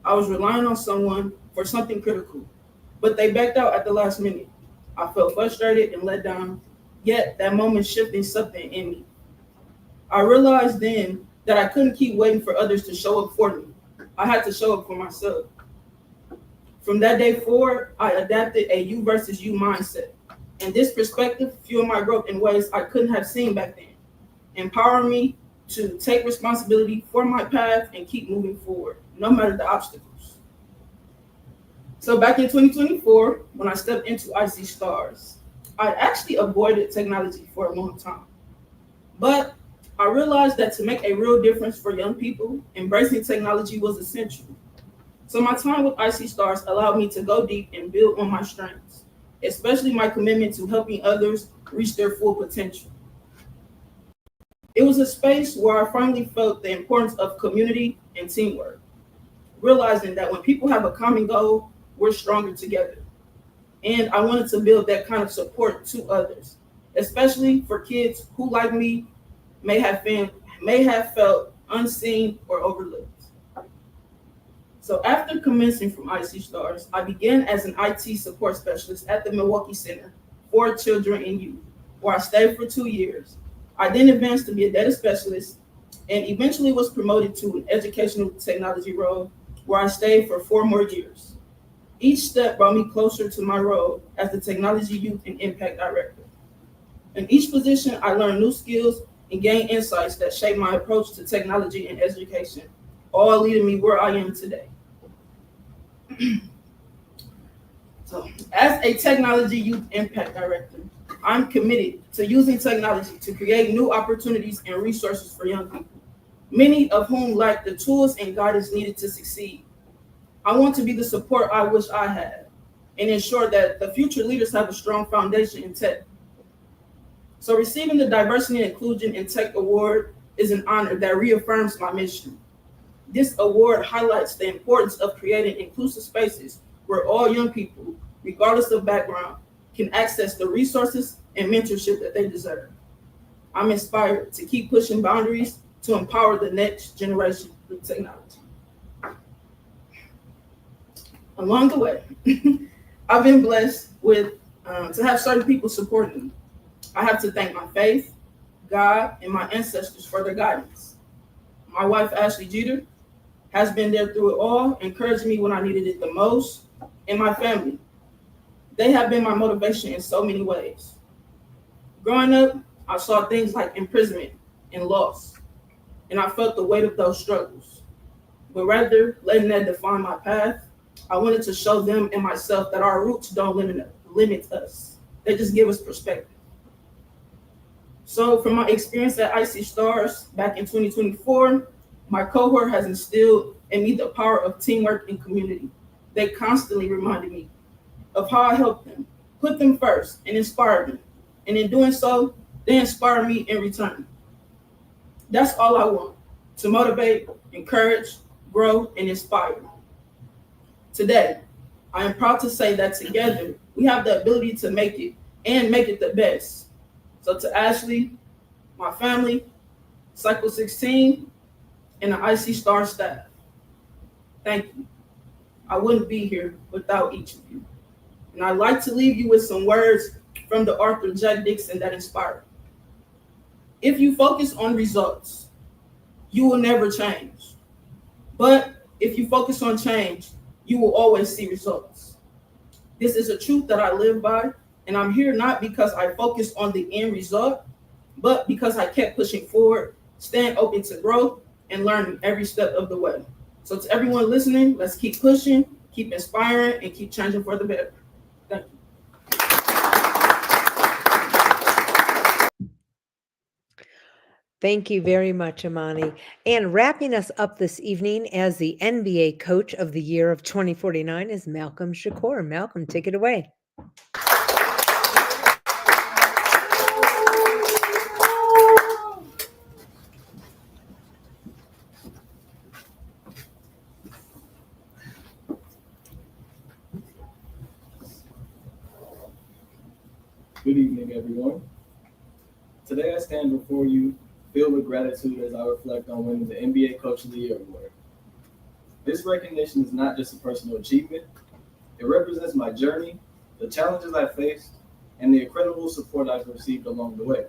I was relying on someone for something critical, but they backed out at the last minute. I felt frustrated and let down, yet that moment shifted something in me. I realized then that I couldn't keep waiting for others to show up for me. I had to show up for myself. From that day forward, I adapted a you versus you mindset. And this perspective fueled my growth in ways I couldn't have seen back then, empowering me to take responsibility for my path and keep moving forward, no matter the obstacles. So back in 2024, when I stepped into icstars, I actually avoided technology for a long time. But I realized that to make a real difference for young people, embracing technology was essential. So my time with icstars allowed me to go deep and build on my strengths, especially my commitment to helping others reach their full potential. It was a space where I finally felt the importance of community and teamwork, realizing that when people have a common goal, we're stronger together. And I wanted to build that kind of support to others, especially for kids who, like me, may have felt unseen or overlooked. So after commencing from icstars, I began as an IT support specialist at the Milwaukee Center for Children and Youth, where I stayed for 2 years. I then advanced to be a data specialist and eventually was promoted to an educational technology role, where I stayed for 4 more years. Each step brought me closer to my role as the Technology Youth and Impact Director. In each position, I learned new skills and gained insights that shaped my approach to technology and education, all leading me where I am today. So, as a Technology Youth Impact Director, I'm committed to using technology to create new opportunities and resources for young people, many of whom lack the tools and guidance needed to succeed. I want to be the support I wish I had and ensure that the future leaders have a strong foundation in tech. So receiving the Diversity and Inclusion in Tech Award is an honor that reaffirms my mission. This award highlights the importance of creating inclusive spaces where all young people, regardless of background, can access the resources and mentorship that they deserve. I'm inspired to keep pushing boundaries to empower the next generation through technology. Along the way, I've been blessed with to have certain people supporting me. I have to thank my faith, God, and my ancestors for their guidance. My wife, Ashley Jeter, has been there through it all, encouraging me when I needed it the most, and my family. They have been my motivation in so many ways. Growing up, I saw things like imprisonment and loss, and I felt the weight of those struggles. But rather letting that define my path, I wanted to show them and myself that our roots don't limit us. They just give us perspective. So from my experience at icstars back in 2024, my cohort has instilled in me the power of teamwork and community. They constantly reminded me of how I helped them, put them first, and inspired them. And in doing so, they inspire me in return. That's all I want, to motivate, encourage, grow, and inspire. Today, I am proud to say that together, we have the ability to make it and make it the best. So to Ashley, my family, Cycle 16, and the icstars staff, thank you. I wouldn't be here without each of you. And I'd like to leave you with some words from the author Jack Dixon that inspired. If you focus on results, you will never change. But if you focus on change, you will always see results. This is a truth that I live by, and I'm here not because I focused on the end result, but because I kept pushing forward, staying open to growth, and learning every step of the way. So to everyone listening, let's keep pushing, keep inspiring, and keep changing for the better. Thank you. Thank you very much, Amani. And wrapping us up this evening as the NBA Coach of the Year of 2049 is Malcolm Shakur. Malcolm, take it away. Good evening, everyone. Today I stand before you filled with gratitude as I reflect on winning the NBA Coach of the Year award. This recognition is not just a personal achievement, it represents my journey, the challenges I faced, and the incredible support I've received along the way.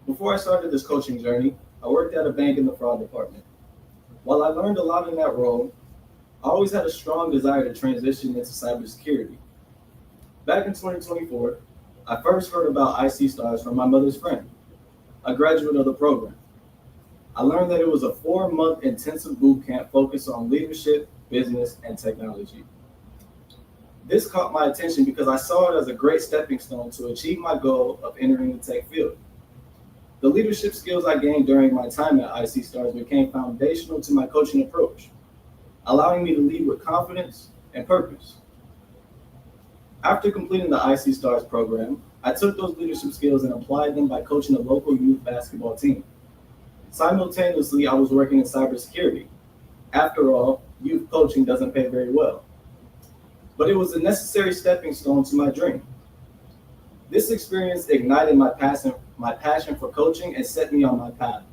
Before I started this coaching journey, I worked at a bank in the fraud department. While I learned a lot in that role, I always had a strong desire to transition into cybersecurity. Back in 2024, I first heard about icstars from my mother's friend, a graduate of the program. I learned that it was a 4-month intensive boot camp focused on leadership, business, and technology. This caught my attention because I saw it as a great stepping stone to achieve my goal of entering the tech field. The leadership skills I gained during my time at icstars became foundational to my coaching approach, allowing me to lead with confidence and purpose. After completing the icstars program, I took those leadership skills and applied them by coaching a local youth basketball team. Simultaneously, I was working in cybersecurity. After all, youth coaching doesn't pay very well. But it was a necessary stepping stone to my dream. This experience ignited my passion for coaching and set me on my path.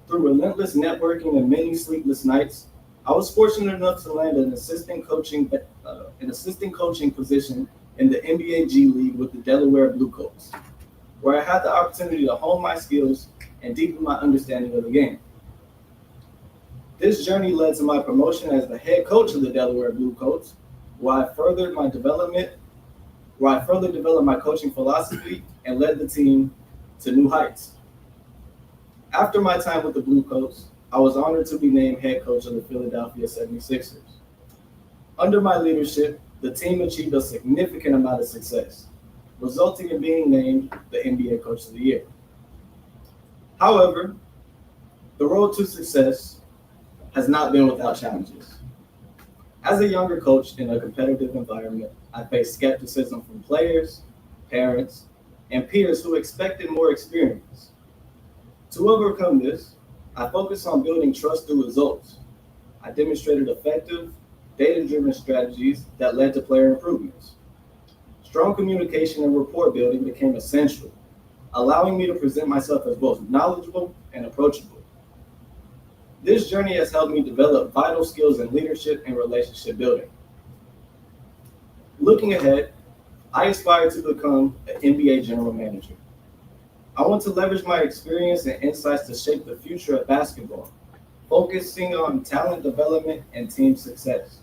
Through relentless networking and many sleepless nights, I was fortunate enough to land an assistant coaching position in the NBA G League with the Delaware Bluecoats, where I had the opportunity to hone my skills and deepen my understanding of the game. This journey led to my promotion as the head coach of the Delaware Bluecoats, where I further developed my coaching philosophy and led the team to new heights. After my time with the Bluecoats, I was honored to be named head coach of the Philadelphia 76ers. Under my leadership, the team achieved a significant amount of success, resulting in being named the NBA Coach of the Year. However, the road to success has not been without challenges. As a younger coach in a competitive environment, I faced skepticism from players, parents, and peers who expected more experience. To overcome this, I focused on building trust through results. I demonstrated effective, data-driven strategies that led to player improvements. Strong communication and rapport building became essential, allowing me to present myself as both knowledgeable and approachable. This journey has helped me develop vital skills in leadership and relationship building. Looking ahead, I aspire to become an NBA general manager. I want to leverage my experience and insights to shape the future of basketball, focusing on talent development and team success.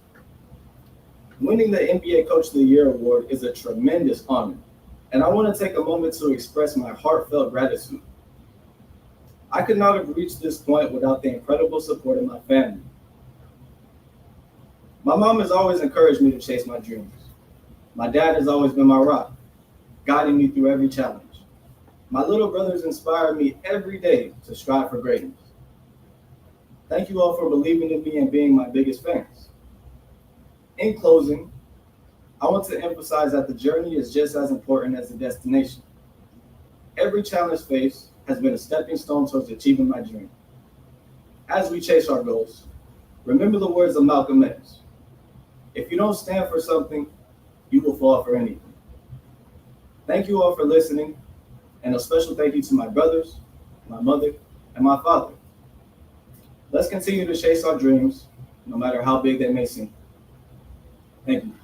Winning the NBA Coach of the Year award is a tremendous honor, and I want to take a moment to express my heartfelt gratitude. I could not have reached this point without the incredible support of my family. My mom has always encouraged me to chase my dreams. My dad has always been my rock, guiding me through every challenge. My little brothers inspire me every day to strive for greatness. Thank you all for believing in me and being my biggest fans. In closing, I want to emphasize that the journey is just as important as the destination. Every challenge faced has been a stepping stone towards achieving my dream. As we chase our goals, remember the words of Malcolm X. If you don't stand for something, you will fall for anything. Thank you all for listening, and a special thank you to my brothers, my mother, and my father. Let's continue to chase our dreams, no matter how big they may seem. Thank you.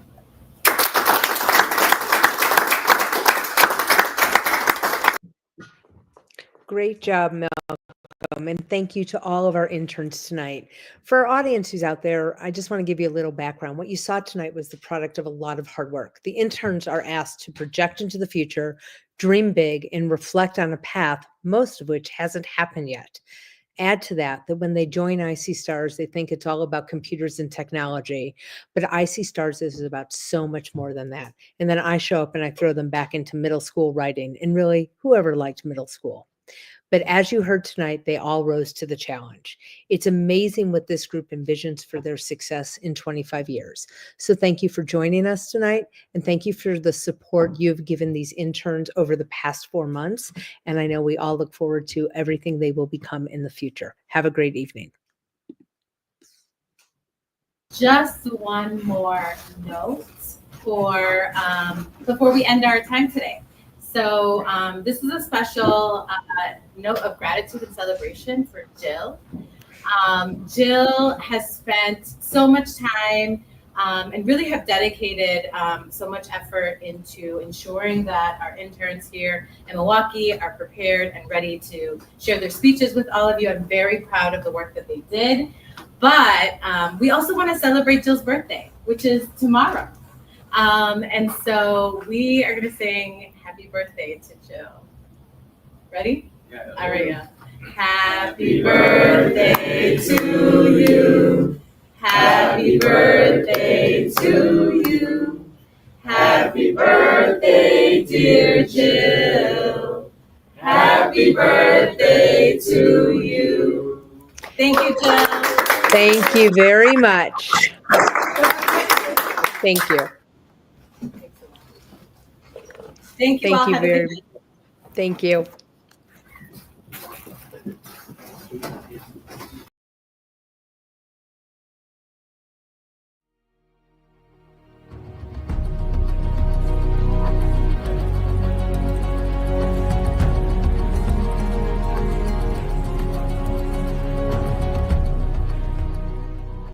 Great job, Malcolm, and thank you to all of our interns tonight. For our audience who's out there, I just want to give you a little background. What you saw tonight was the product of a lot of hard work. The interns are asked to project into the future, dream big, and reflect on a path, most of which hasn't happened yet. Add to that when they join icstars, they think it's all about computers and technology, but icstars is about so much more than that. And then I show up and I throw them back into middle school writing, and really whoever liked middle school. But as you heard tonight, they all rose to the challenge. It's amazing what this group envisions for their success in 25 years. So thank you for joining us tonight, and thank you for the support you've given these interns over the past 4 months. And I know we all look forward to everything they will become in the future. Have a great evening. Just one more note for before we end our time today. So this is a special note of gratitude and celebration for Jill. Jill has spent so much time and really have dedicated so much effort into ensuring that our interns here in Milwaukee are prepared and ready to share their speeches with all of you. I'm very proud of the work that they did. But we also want to celebrate Jill's birthday, which is tomorrow. And so we are going to sing Happy Birthday to Jill. Ready? Yeah. All right, yeah. Happy birthday to you. Happy birthday to you. Happy birthday, dear Jill. Happy birthday to you. Thank you, Jill. Thank you very much. Thank you. Thank you all. Have a good night. Thank you.